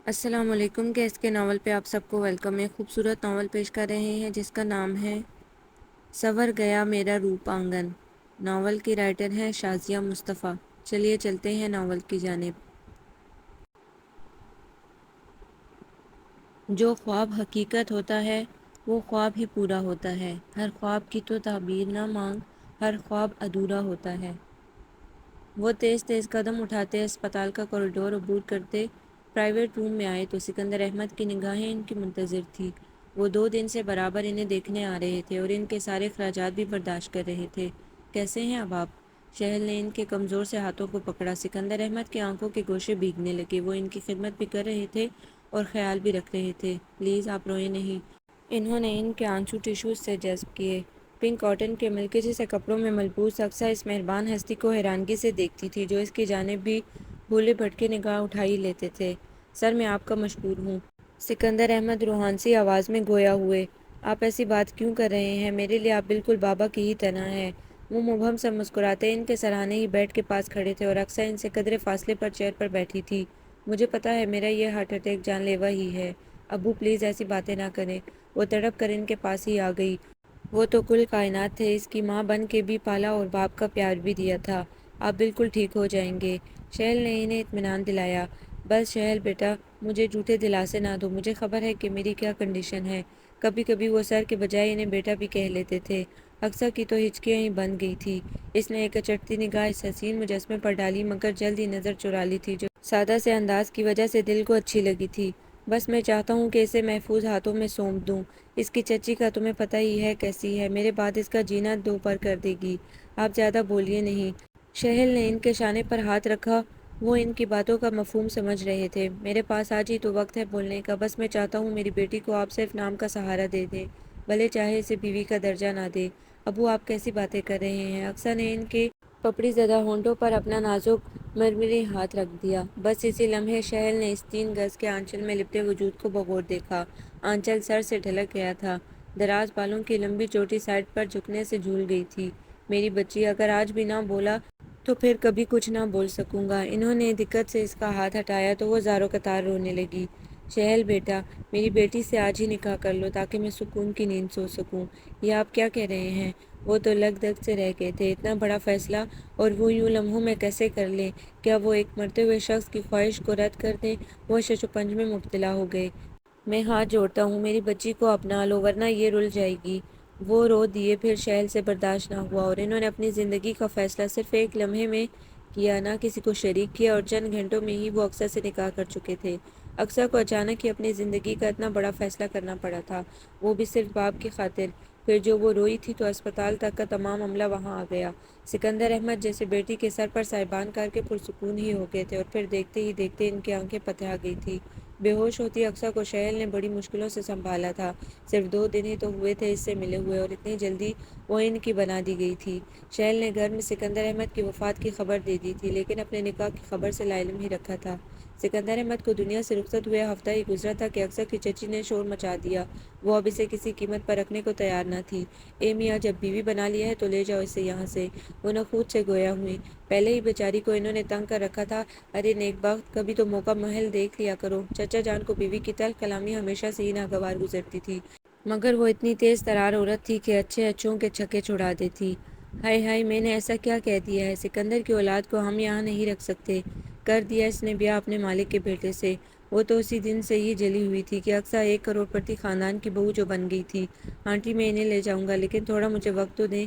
السلام علیکم۔ کیس کے ناول پہ آپ سب کو ویلکم ہے۔ خوبصورت ناول پیش کر رہے ہیں جس کا نام ہے سنور گیا میرا روپ آنگن۔ ناول کی رائٹر ہیں شازیہ مصطفیٰ۔ چلیے چلتے ہیں ناول کی جانب۔ جو خواب حقیقت ہوتا ہے وہ خواب ہی پورا ہوتا ہے۔ ہر خواب کی تو تعبیر نہ مانگ، ہر خواب ادھورا ہوتا ہے۔ وہ تیز تیز قدم اٹھاتے اسپتال کا کوریڈور عبور کرتے پرائیویٹ روم میں آئے تو سکندر احمد کی نگاہیں ان کی منتظر تھی۔ وہ 2 دن سے برابر انہیں دیکھنے آ رہے تھے اور ان کے سارے اخراجات بھی برداشت کر رہے تھے۔ کیسے ہیں اب آپ؟ شہل نے ان کے کمزور سے ہاتھوں کو پکڑا۔ سکندر احمد کی آنکھوں کے گوشے بھیگنے لگے۔ وہ ان کی خدمت بھی کر رہے تھے اور خیال بھی رکھ رہے تھے۔ پلیز آپ روئیں نہیں۔ انہوں نے ان کے آنسو ٹشوز سے جذب کیے۔ پنک کاٹن کے ملکے سے کپڑوں میں ملبوس اقصیٰ اس مہربان ہستی کو حیرانگی سے دیکھتی تھی جو اس کی جانب بھی بھولے بھٹکے نگاہ اٹھا ہی لیتے تھے۔ سر میں آپ کا مشکور ہوں۔ سکندر احمد روحانسی آواز میں گویا ہوئے۔ آپ ایسی بات کیوں کر رہے ہیں؟ میرے لیے آپ بالکل بابا کی ہی طرح ہیں۔ وہ مبہم سا مسکراتے ان کے سراہنے ہی بیڈ کے پاس کھڑے تھے اور اقصیٰ ان سے قدرے فاصلے پر چیئر پر بیٹھی تھی۔ مجھے پتا ہے میرا یہ ہارٹ اٹیک جان لیوا ہی ہے۔ ابو پلیز ایسی باتیں نہ کریں۔ وہ تڑپ کر ان کے پاس ہی آ گئی۔ وہ تو کل کائنات تھے، اس کی ماں بن کے بھی پالا اور باپ کا پیار بھی دیا تھا۔ آپ بالکل ٹھیک ہو جائیں گے۔ شہل نے انہیں اطمینان دلایا۔ بس شہل بیٹا، مجھے جھوٹے دلاسے نہ دو، مجھے خبر ہے کہ میری کیا کنڈیشن ہے۔ کبھی کبھی وہ سر کے بجائے انہیں بیٹا بھی کہہ لیتے تھے۔ اقصیٰ کی تو ہچکیاں ہی بن گئی تھی۔ اس نے ایک اچٹتی نگاہ اس حسین مجسمے پر ڈالی مگر جلد ہی نظر چرا لی تھی جو سادہ سے انداز کی وجہ سے دل کو اچھی لگی تھی۔ بس میں چاہتا ہوں کہ اسے محفوظ ہاتھوں میں سونپ دوں۔ اس کی چچی کا تمہیں پتہ ہی ہے کیسی ہے، میرے بعد اس کا جینا دوپہر کر دے گی۔ آپ زیادہ بولیے نہیں۔ شہل نے ان کے شانے پر ہاتھ رکھا۔ وہ ان کی باتوں کا مفہوم سمجھ رہے تھے۔ میرے پاس آج ہی تو وقت ہے بولنے کا، بس میں چاہتا ہوں میری بیٹی کو آپ صرف نام کا سہارا دے دیں، بھلے چاہے اسے بیوی کا درجہ نہ دے۔ ابو آپ کیسی باتیں کر رہے ہیں؟ اقصیٰ نے ان کے پپڑی زدہ ہونٹوں پر اپنا نازک مرمری ہاتھ رکھ دیا۔ بس اسی لمحے شہل نے اس 3 گز کے آنچل میں لپٹے وجود کو بغور دیکھا۔ آنچل سر سے ڈھلک گیا تھا، دراز بالوں کی لمبی چوٹی سائڈ پر جھکنے سے جھول گئی تھی۔ میری بچی، اگر آج بھی نہ بولا تو پھر کبھی کچھ نہ بول سکوں گا۔ انہوں نے دقت سے اس کا ہاتھ ہٹایا تو وہ زاروں قطار رونے لگی۔ شہل بیٹا، میری بیٹی سے آج ہی نکاح کر لو تاکہ میں سکون کی نیند سو سکوں۔ یہ آپ کیا کہہ رہے ہیں؟ وہ تو لگ دگ سے رہ گئے تھے۔ اتنا بڑا فیصلہ اور وہ یوں لمحوں میں کیسے کر لیں؟ کیا وہ ایک مرتے ہوئے شخص کی خواہش کو رد کر دیں؟ وہ شش و پنج میں مبتلا ہو گئے۔ میں ہاتھ جوڑتا ہوں، میری بچی کو اپنا لو ورنہ یہ رل جائے گی۔ وہ رو دیے۔ پھر شہل سے برداشت نہ ہوا اور انہوں نے اپنی زندگی کا فیصلہ صرف ایک لمحے میں کیا، نہ کسی کو شریک کیا، اور چند گھنٹوں میں ہی وہ اقصیٰ سے نکاح کر چکے تھے۔ اقصیٰ کو اچانک ہی اپنی زندگی کا اتنا بڑا فیصلہ کرنا پڑا تھا، وہ بھی صرف باپ کی خاطر۔ پھر جو وہ روئی تھی تو اسپتال تک کا تمام عملہ وہاں آ گیا۔ سکندر احمد جیسے بیٹی کے سر پر سائبان کر کے پرسکون ہی ہو گئے تھے اور پھر دیکھتے ہی دیکھتے ان کی آنکھیں پتھرا گئی تھیں۔ بے ہوش ہوتی اقصیٰ کو شہل نے بڑی مشکلوں سے سنبھالا تھا۔ صرف 2 دن ہی تو ہوئے تھے اس سے ملے ہوئے اور اتنی جلدی وہ ان کی بنا دی گئی تھی۔ شہل نے گھر میں سکندر احمد کی وفات کی خبر دے دی تھی لیکن اپنے نکاح کی خبر سے لاعلم ہی رکھا تھا۔ سکندر احمد کو دنیا سے رخصت ہوئے ہفتہ ہی گزرا تھا کہ اقصیٰ کی چچی نے شور مچا دیا۔ وہ اب اسے کسی قیمت پر رکھنے کو تیار نہ تھی۔ اے میاں، جب بیوی بنا لیا ہے تو لے جاؤ اسے یہاں سے۔ وہ نخوت سے گویا ہوئیں۔ پہلے ہی بیچاری کو انہوں نے تنگ کر رکھا تھا۔ ارے نیک بخت، کبھی تو موقع محل دیکھ لیا کرو۔ چچا جان کو بیوی کی تلخ کلامی ہمیشہ سے ہی ناگوار گزرتی تھی، مگر وہ اتنی تیز ترار عورت تھی کہ اچھے اچھوں کے چھکے چھڑا دیتی۔ ہائے ہائے، میں نے ایسا کیا کہہ دیا ہے؟ سکندر کی اولاد کو ہم یہاں نہیں رکھ سکتے۔ کر دیا اس نے بیاہ اپنے مالک کے بیٹے سے۔ وہ تو اسی دن سے ہی جلی ہوئی تھی کہ اقصیٰ 1 کروڑپتی خاندان کی بہو جو بن گئی تھی۔ آنٹی میں انہیں لے جاؤں گا لیکن تھوڑا مجھے وقت تو دیں۔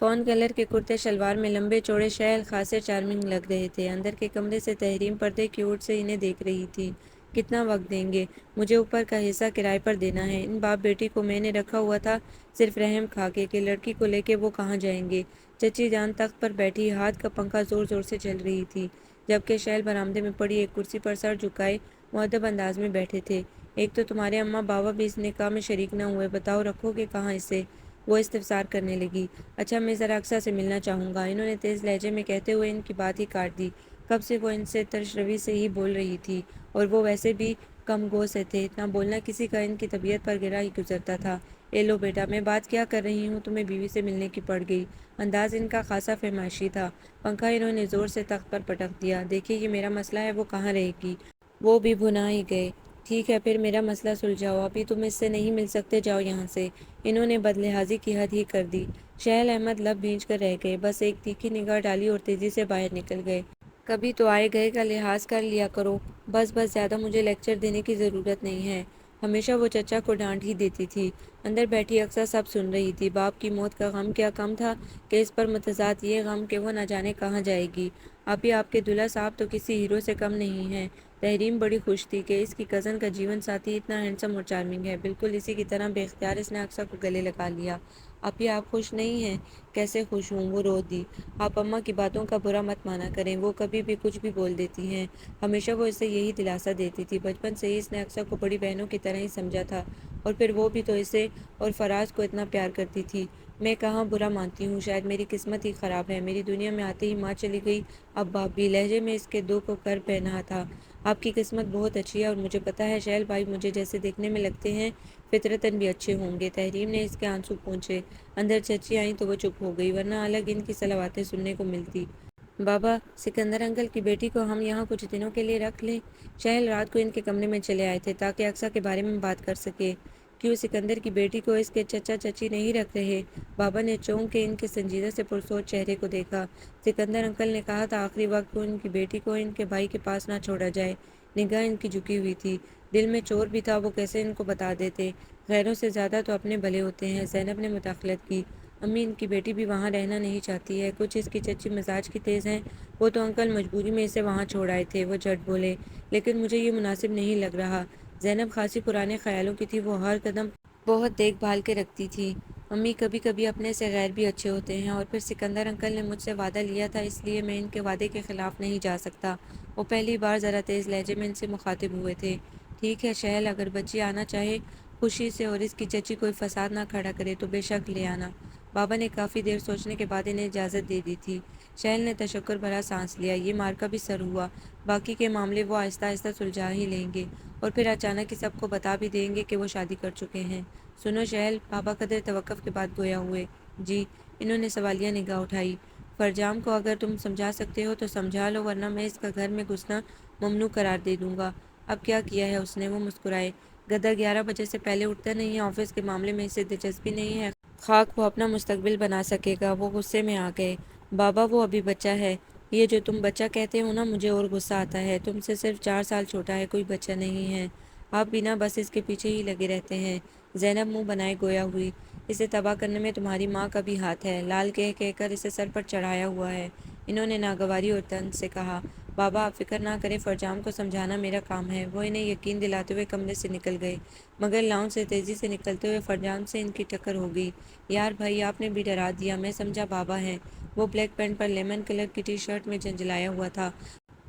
فون کلر کے کرتے شلوار میں لمبے چوڑے شہل خاصے چارمنگ لگ رہے تھے۔ اندر کے کمرے سے تحریم پردے کی اوٹ سے انہیں دیکھ رہی تھی۔ کتنا وقت دیں گے؟ مجھے اوپر کا حصہ کرائے پر دینا ہے۔ ان باپ بیٹی کو میں نے رکھا ہوا تھا صرف رحم کھا کے کہ لڑکی کو لے کے وہ کہاں جائیں گے۔ چچی جان تخت پر بیٹھی ہاتھ کا پنکھا زور زور سے چل رہی تھی جبکہ شہل برآمدے میں پڑی ایک کرسی پر سر جھکائے مؤدب انداز میں بیٹھے تھے۔ ایک تو تمہارے اماں باوا بھی اس نکاح میں شریک نہ ہوئے، بتاؤ رکھو گے کہاں اسے؟ وہ استفسار کرنے لگی۔ اچھا، میں ذرا اقصیٰ سے ملنا چاہوں گا، انہوں نے تیز لہجے میں کہتے ہوئے ان کی بات ہی کاٹ دی۔ کب سے وہ ان سے ترش روی سے ہی بول رہی تھی اور وہ ویسے بھی کم گو سے تھے، اتنا بولنا کسی کا ان کی طبیعت پر گرا ہی گزرتا تھا۔ اے لو بیٹا، میں بات کیا کر رہی ہوں، تمہیں بیوی سے ملنے کی پڑ گئی۔ انداز ان کا خاصا فرمائشی تھا۔ پنکھا انہوں نے زور سے تخت پر پٹک دیا۔ دیکھیے، یہ میرا مسئلہ ہے، وہ کہاں رہے گی؟ وہ بھی بھنا ہی گئے۔ ٹھیک ہے پھر میرا مسئلہ سلجھاؤ، ابھی تم اس سے نہیں مل سکتے، جاؤ یہاں سے۔ انہوں نے بدلحاظی کی حد ہی کر دی۔ سہیل احمد لب بھینچ کر رہ گئے، بس ایک تیکھی نگاہ ڈالی اور تیزی سے باہر نکل گئے۔ کبھی تو آئے گئے کا لحاظ کر لیا کرو۔ بس زیادہ مجھے لیکچر دینے کی ضرورت نہیں ہے۔ ہمیشہ وہ چچا کو ڈانٹ ہی دیتی تھی۔ اندر بیٹھی اقصیٰ سب سن رہی تھی۔ باپ کی موت کا غم کیا کم تھا کہ اس پر متضاد یہ غم کہ وہ نہ جانے کہاں جائے گی۔ ابھی آپ کے دلہا صاحب تو کسی ہیرو سے کم نہیں ہیں۔ تحریم بڑی خوش تھی کہ اس کی کزن کا جیون ساتھی اتنا ہینڈسم اور چارمنگ ہے۔ بالکل اسی کی طرح بے اختیار اس نے اقصیٰ کو گلے لگا لیا۔ ابھی آپ خوش نہیں ہیں؟ کیسے خوش ہوں؟ وہ رو دی۔ آپ اماں کی باتوں کا برا مت مانا کریں، وہ کبھی بھی کچھ بھی بول دیتی ہیں۔ ہمیشہ وہ اسے یہی دلاسا دیتی تھی۔ بچپن سے ہی اس نے اقصیٰ کو بڑی بہنوں کی طرح ہی سمجھا تھا، اور پھر وہ بھی تو اسے اور فراز کو اتنا پیار کرتی تھی۔ میں کہاں برا مانتی ہوں، شاید میری قسمت ہی خراب ہے۔ میری دنیا میں آتے ہی ماں چلی گئی، اب باپ بھی۔ لہجے میں اس کے دو کو کر پہنا تھا۔ آپ کی قسمت بہت اچھی ہے، اور مجھے پتہ ہے سہیل بھائی مجھے جیسے دیکھنے میں لگتے ہیں فطرتاً بھی اچھے ہوں گے۔ تحریم نے اس کے آنسو پونچھے۔ اندر چچی آئیں تو وہ چپ ہو گئی، ورنہ الگ ان کی صلواتیں سننے کو ملتی۔ بابا، سکندر انکل کی بیٹی کو ہم یہاں کچھ دنوں کے لیے رکھ لیں؟ سہیل رات کو ان کے کمرے میں چلے آئے تھے تاکہ اقصیٰ کے بارے میں بات کر سکے۔ کیوں سکندر کی بیٹی کو اس کے چچا چچی نہیں رکھ رہے؟ بابا نے چونک کے ان کے سنجیدہ سے پرسوچ چہرے کو دیکھا۔ سکندر انکل نے کہا تھا آخری وقت کو ان کی بیٹی کو ان کے بھائی کے پاس نہ چھوڑا جائے۔ نگاہ ان کی جھکی ہوئی تھی۔ دل میں چور بھی تھا، وہ کیسے ان کو بتا دیتے؟ غیروں سے زیادہ تو اپنے بھلے ہوتے ہیں۔ زینب نے مداخلت کی۔ امی ان کی بیٹی بھی وہاں رہنا نہیں چاہتی ہے، کچھ اس کی چچی مزاج کی تیز ہیں۔ وہ تو انکل مجبوری میں اسے وہاں چھوڑ آئے تھے، وہ جھٹ بولے۔ لیکن مجھے یہ مناسب نہیں لگ رہا۔ زینب خاصی پرانے خیالوں کی تھی، وہ ہر قدم بہت دیکھ بھال کے رکھتی تھی۔ امی کبھی کبھی اپنے سے غیر بھی اچھے ہوتے ہیں، اور پھر سکندر انکل نے مجھ سے وعدہ لیا تھا، اس لیے میں ان کے وعدے کے خلاف نہیں جا سکتا۔ وہ پہلی بار ذرا تیز لہجے میں ان سے مخاطب ہوئے تھے۔ ٹھیک ہے سہیل، اگر بچی آنا چاہے خوشی سے اور اس کی چچی کوئی فساد نہ کھڑا کرے تو بے شک لے آنا۔ بابا نے کافی دیر سوچنے کے بعد انہیں اجازت دے دی تھی۔ سہیل نے تشکر بھرا سانس لیا۔ یہ مارکا بھی سر ہوا۔ باقی کے معاملے وہ آہستہ آہستہ سلجھا ہی لیں گے، اور پھر اچانک ہی سب کو بتا بھی دیں گے کہ وہ شادی کر چکے ہیں۔ سنو سہیل، بابا قدر توقف کے بعد گویا ہوئے۔ جی؟ انہوں نے سوالیہ نگاہ اٹھائی۔ فرجام کو اگر تم سمجھا سکتے ہو تو سمجھا لو، ورنہ میں اس کا گھر میں گھسنا ممنوع قرار دے دوں گا۔ اب کیا کیا ہے اس نے؟ وہ مسکرائے۔ گدھا 11 بجے سے پہلے اٹھتا نہیں ہے، آفس کے معاملے میں اسے دلچسپی نہیں ہے، خاک وہ اپنا مستقبل بنا سکے گا۔ وہ غصے میں آ گئے۔ بابا وہ ابھی بچہ ہے۔ یہ جو تم بچہ کہتے ہو نا، مجھے اور غصہ آتا ہے۔ تم سے صرف 4 سال چھوٹا ہے، کوئی بچہ نہیں ہے۔ آپ بھی نا بس اس کے پیچھے ہی لگے رہتے ہیں۔ زینب منہ بنائے گویا ہوئی۔ اسے تباہ کرنے میں تمہاری ماں کا بھی ہاتھ ہے، لال کہہ کہہ کر اسے سر پر چڑھایا ہوا ہے۔ انہوں نے ناگواری اور طنز سے کہا۔ بابا آپ فکر نہ کریں، فرجام کو سمجھانا میرا کام ہے۔ وہ انہیں یقین دلاتے ہوئے کمرے سے نکل گئے، مگر لاؤنج سے تیزی سے نکلتے ہوئے فرجام سے ان کی ٹکر ہو گئی۔ یار بھائی، آپ نے بھی ڈرا دیا، میں سمجھا بابا ہیں۔ وہ بلیک پینٹ پر لیمن کلر کی ٹی شرٹ میں جھنجھلایا ہوا تھا۔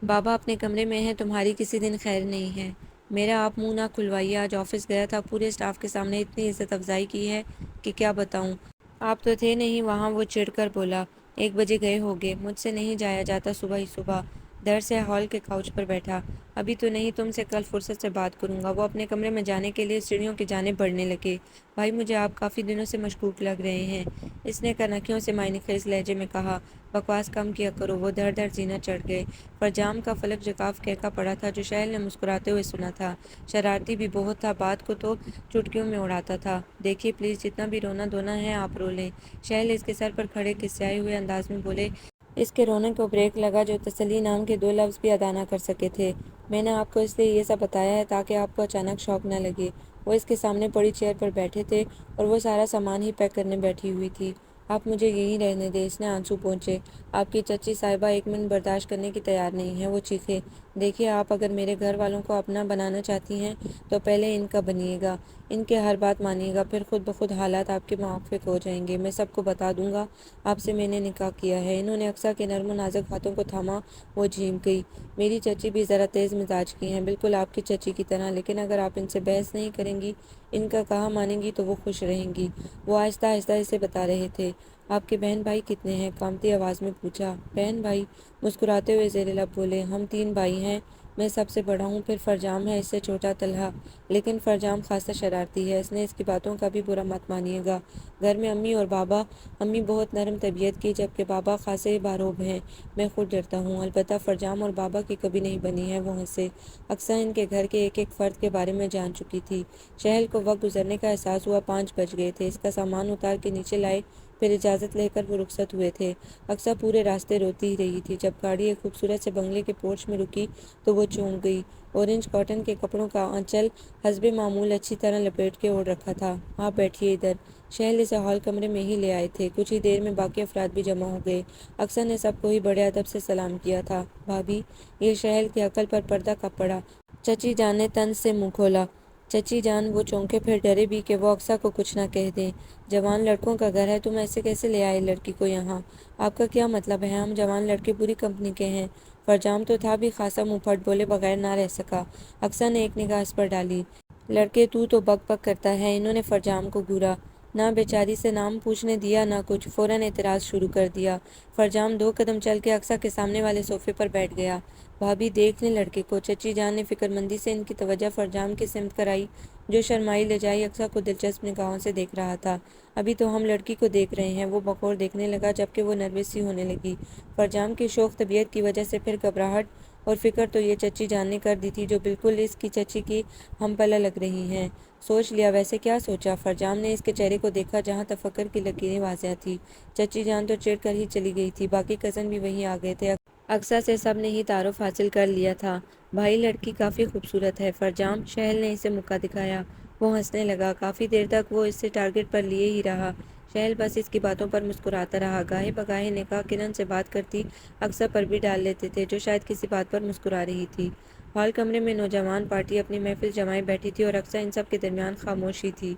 بابا اپنے کمرے میں ہیں، تمہاری کسی دن خیر نہیں ہے۔ میرا آپ منہ نہ کھلوائیے، آج آفس گیا تھا، پورے اسٹاف کے سامنے اتنی عزت افزائی کی ہے کہ کیا بتاؤں۔ آپ تو تھے نہیں وہاں، وہ چڑھ کر بولا۔ 1 بجے گئے ہوگے، مجھ سے نہیں جایا جاتا صبح ہی صبح۔ در سے ہال کے کاؤچ پر بیٹھا۔ ابھی تو نہیں، تم سے کل فرصت سے بات کروں گا۔ وہ اپنے کمرے میں جانے کے لیے سیڑھیوں کی جانب بڑھنے لگے۔ بھائی مجھے آپ کافی دنوں سے مشکوک لگ رہے ہیں، اس نے کنکھیوں سے معنی خیز لہجے میں کہا۔ بکواس کم کیا کرو، وہ دھڑ دھڑ سینہ چڑھ گئے۔ فرجام کا فلک جکاف کہکا پڑا تھا جو سہیل نے مسکراتے ہوئے سنا تھا۔ شرارتی بھی بہت تھا، بات کو تو چٹکیوں میں اڑاتا تھا۔ دیکھیے پلیز، جتنا بھی رونا دھونا ہے آپ رو لیں۔ سہیل اس کے سر پر کھڑے کسیائے ہوئے انداز میں بولے۔ اس کے رونے کو بریک لگا جو تسلی نام کے 2 لفظ بھی ادا نہ کر سکے تھے۔ میں نے آپ کو اس لیے یہ سب بتایا ہے تاکہ آپ کو اچانک شوق نہ لگے۔ وہ اس کے سامنے پڑی چیئر پر بیٹھے تھے، اور وہ سارا سامان ہی پیک کرنے بیٹھی ہوئی تھی۔ آپ مجھے یہیں رہنے دیں، اس نے آنسو پونچھے۔ آپ کی چچی صاحبہ 1 منٹ برداشت کرنے کی تیار نہیں ہے، وہ چیخے۔ دیکھیے آپ اگر میرے گھر والوں کو اپنا بنانا چاہتی ہیں تو پہلے ان کا بنیے گا، ان کے ہر بات مانیے گا، پھر خود بخود حالات آپ کے موافق ہو جائیں گے۔ میں سب کو بتا دوں گا آپ سے میں نے نکاح کیا ہے۔ انہوں نے اقصیٰ کے نرم و نازک ہاتھوں کو تھاما، وہ جھیم گئی۔ میری چچی بھی ذرا تیز مزاج کی ہیں، بالکل آپ کی چچی کی طرح، لیکن اگر آپ ان سے بحث نہیں کریں گی، ان کا کہا مانیں گی تو وہ خوش رہیں گی۔ وہ آہستہ آہستہ اسے بتا رہے تھے۔ آپ کے بہن بھائی کتنے ہیں؟ کانپتی آواز میں پوچھا۔ بہن بھائی؟ مسکراتے ہوئے زیر لب بولے۔ ہم 3 بھائی ہیں، میں سب سے بڑا ہوں، پھر فرجام ہے، اس سے چھوٹا طلحہ۔ لیکن فرجام خاصا شرارتی ہے، اس کی باتوں کا بھی برا مت مانیے گا۔ گھر میں امی اور بابا، امی بہت نرم طبیعت کی جبکہ بابا خاصے باروب ہیں۔ میں خود ڈرتا ہوں، البتہ فرجام اور بابا کی کبھی نہیں بنی ہے۔ وہ ہنسے۔ اقصیٰ ان کے گھر کے ایک ایک فرد کے بارے میں جان چکی تھی۔ شہل کو وقت گزرنے کا احساس ہوا، 5 بج گئے تھے۔ اس کا سامان اتار کے نیچے لائے، پھر اجازت لے کر وہ رخصت ہوئے تھے۔ اقصیٰ پورے راستے روتی ہی رہی تھی۔ جب گاڑی ایک خوبصورت سے بنگلے کے پورچ میں رکی تو وہ چونک گئی۔ اورنج کاٹن کے کپڑوں کا آنچل حسب معمول اچھی طرح لپیٹ کے اوڑھ رکھا تھا۔ آپ بیٹھیے ادھر۔ شہل اسے ہال کمرے میں ہی لے آئے تھے۔ کچھ ہی دیر میں باقی افراد بھی جمع ہو گئے۔ اقصیٰ نے سب کو ہی بڑے ادب سے سلام کیا تھا۔ بھابھی، یہ شہل کی عقل پر پردہ کب پڑا؟ چچی جان نے طنز سے منہ کھولا۔ چچی جان، وہ چونکے، پھر ڈرے بھی کہ وہ اقصیٰ کو کچھ نہ کہہ دیں۔ جوان لڑکوں کا گھر ہے، تم ایسے کیسے لے آئے لڑکی کو یہاں؟ آپ کا کیا مطلب ہے؟ ہم جوان لڑکے پوری کمپنی کے ہیں۔ فرجام تو تھا بھی خاصا منہ پھٹ، بولے بغیر نہ رہ سکا۔ اقصیٰ نے ایک نگاہ اس پر ڈالی۔ لڑکے تو بک بک کرتا ہے۔ انہوں نے فرجام کو گھورا۔ نہ بیچاری سے نام پوچھنے دیا نہ کچھ، فوراً اعتراض شروع کر دیا۔ فرجام 2 قدم چل کے اقصیٰ کے سامنے والے صوفے پر بیٹھ گیا۔ بھابھی دیکھ لیں لڑکے کو۔ چچی جان نے فکرمندی سے ان کی توجہ فرجام کی سمت کرائی، جو شرمائی لجائی اقصیٰ کو دلچسپ نگاہوں سے دیکھ رہا تھا۔ ابھی تو ہم لڑکی کو دیکھ رہے ہیں۔ وہ بغور دیکھنے لگا جبکہ وہ نروس سی ہونے لگی۔ فرجام کی شوخ طبیعت کی وجہ سے پھر گھبراہٹ اور فکر تو یہ چچی جان نے کر دی تھی، جو بالکل اس کی چچی کی ہم پلہ لگ رہی ہیں۔ سوچ لیا؟ ویسے کیا سوچا؟ فرجام نے اس کے چہرے کو دیکھا جہاں تفکر کی لکیریں واضح تھیں۔ چچی جان تو چڑ کر ہی چلی گئی تھی۔ باقی کزن بھی وہیں آ گئے تھے۔ اقصیٰ سے سب نے ہی تعارف حاصل کر لیا تھا۔ بھائی، لڑکی کافی خوبصورت ہے۔ فرجام، شہل نے اسے مکہ دکھایا۔ وہ ہنسنے لگا۔ کافی دیر تک وہ اسے ٹارگٹ پر لیے ہی رہا۔ شہل بس اس کی باتوں پر مسکراتا رہا۔ گاہے بگاہے نکاح کرن سے بات کرتی اقصیٰ پر بھی ڈال لیتے تھے، جو شاید کسی بات پر مسکرا رہی تھی۔ ہال کمرے میں نوجوان پارٹی اپنی محفل جمائے بیٹھی تھی اور اقصیٰ ان سب کے درمیان خاموش ہی تھی۔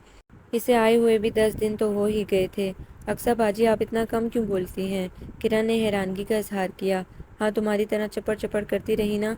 اسے آئے ہوئے بھی 10 دن تو ہو ہی گئے تھے۔ اقصیٰ باجی، آپ اتنا کم کیوں بولتی ہیں؟ کرن نے حیرانگی کا اظہار کیا۔ ہاں، تمہاری طرح چپڑ چپڑ کرتی رہی نا۔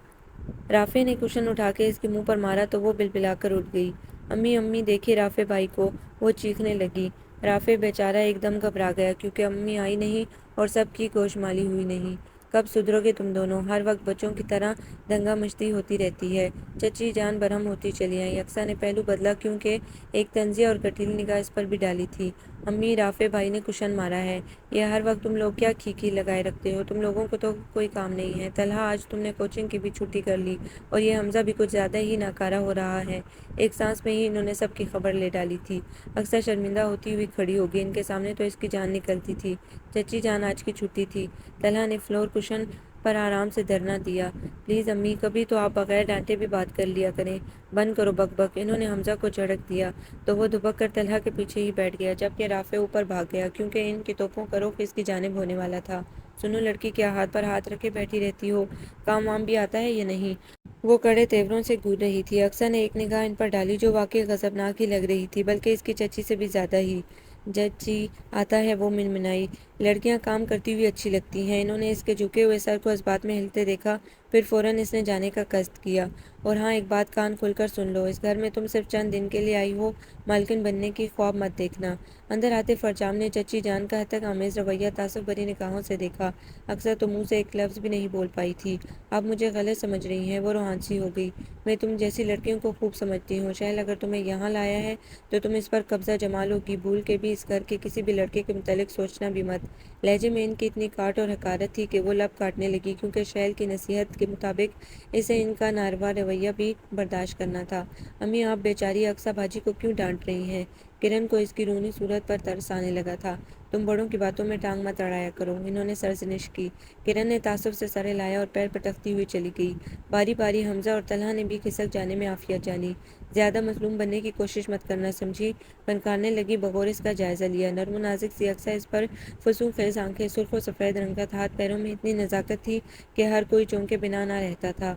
رافع نے کشن اٹھا کے اس کے منہ پر مارا تو وہ بلبلا کر اٹھ گئی۔ امی امی دیکھیے رافع بھائی کو، وہ چیخنے لگی۔ رافع بیچارہ ایک دم گھبرا گیا کیونکہ امی آئی نہیں اور سب کی گوشمالی ہوئی نہیں۔ کب سدھرو گے تم دونوں؟ ہر وقت بچوں کی طرح دنگا مشتی ہوتی رہتی ہے۔ چچی جان برہم ہوتی چلی آئیں۔ اقصیٰ نے پہلو بدلا کیونکہ ایک طنزیہ اور گٹھیلی نگاہ اس پر بھی ڈالی تھی۔ امی، رافع بھائی نے کشن مارا ہے۔ یہ ہر وقت تم لوگ کیا کھی لگائے رکھتے ہو؟ تم لوگوں کو تو کوئی کام نہیں ہے۔ طلحہ، آج تم نے کوچنگ کی بھی چھٹی کر لی اور یہ حمزہ بھی کچھ زیادہ ہی ناکارہ ہو رہا ہے۔ ایک سانس میں ہی انہوں نے سب کی خبر لے ڈالی تھی۔ اقصیٰ شرمندہ ہوتی ہوئی کھڑی ہو گئی۔ ان کے سامنے تو اس کی جان نکلتی تھی۔ چچی جان، آج کی چھٹی تھی۔ طلحہ نے فلور کشن پر آرام سے دھرنا دیا۔ پلیز امی، کبھی تو آپ بغیر ڈانٹے بھی بات کر لیا کریں۔ بند کرو بک بک۔ انہوں نے حمزہ کو جھڑک دیا تو وہ دبک کر طلحہ کے پیچھے ہی بیٹھ گیا جبکہ رافع اوپر بھاگ گیا کیونکہ ان کی توپوں کا رخ اس کی جانب ہونے والا تھا۔ سنو لڑکی، کیا ہاتھ پر ہاتھ رکھے بیٹھی رہتی ہو؟ کام وام بھی آتا ہے یا نہیں؟ وہ کڑے تیوروں سے گور رہی تھی۔ اقصیٰ نے ایک نگاہ ان پر ڈالی جو واقعی غضبناک ہی لگ رہی تھی، بلکہ اس کی چچی سے بھی زیادہ ہی۔ جی آتا ہے، وہ منمنائی۔ لڑکیاں کام کرتی ہوئی اچھی لگتی ہیں۔ انہوں نے اس کے جھکے ہوئے سر کو اس بات میں ہلتے دیکھا، پھر فوراً اس نے جانے کا قصد کیا۔ اور ہاں، ایک بات کان کھول کر سن لو، اس گھر میں تم صرف چند دن کے لیے آئی ہو، مالکن بننے کی خواب مت دیکھنا۔ اندر آتے فرجام نے چچی جان کا حد آمیز رویہ تعصب بھری نگاہوں سے دیکھا۔ اقصیٰ تو منہ سے ایک لفظ بھی نہیں بول پائی تھی۔ آپ مجھے غلط سمجھ رہی ہیں، وہ روحانسی ہو گئی۔ میں تم جیسی لڑکیوں کو خوب سمجھتی ہوں۔ شہل اگر تمہیں یہاں لایا ہے تو تم اس پر قبضہ جما لو گی، بھول کے بھی اس گھر کے کسی بھی لڑکے کے متعلق سوچنا بھی مت۔ لہجے میں ان کی اتنی کاٹ اور حقارت تھی کہ وہ لب کاٹنے لگی کیونکہ شہل کی نصیحت کے مطابق اسے ان کا ناروا رویہ بھی برداشت کرنا تھا۔ امی، آپ بیچاری اقصیٰ باجی کو کیوں ڈانٹ رہی ہیں؟ کرن کو اس کی رونی صورت پر ترس آنے لگا تھا۔ تم بڑوں کی باتوں میں ٹانگ مت اڑایا کرو، انہوں نے سرزنش کی۔ کرن نے تعصب سے سر ہلایا اور پیر پٹکتی ہوئی چلی گئی۔ باری باری حمزہ اور طلحہ نے بھی کھسک جانے میں عافیت جانی۔ زیادہ مظلوم بننے کی کوشش مت کرنا، سمجھی؟ فنکارنے لگی بغور اس کا جائزہ لیا۔ نرم و نازک سی اقصیٰ، اس پر فسوں خیز آنکھیں، سرخ و سفید رنگت، ہاتھ پیروں میں اتنی نزاکت تھی کہ ہر کوئی چونکے بنا نہ رہتا تھا۔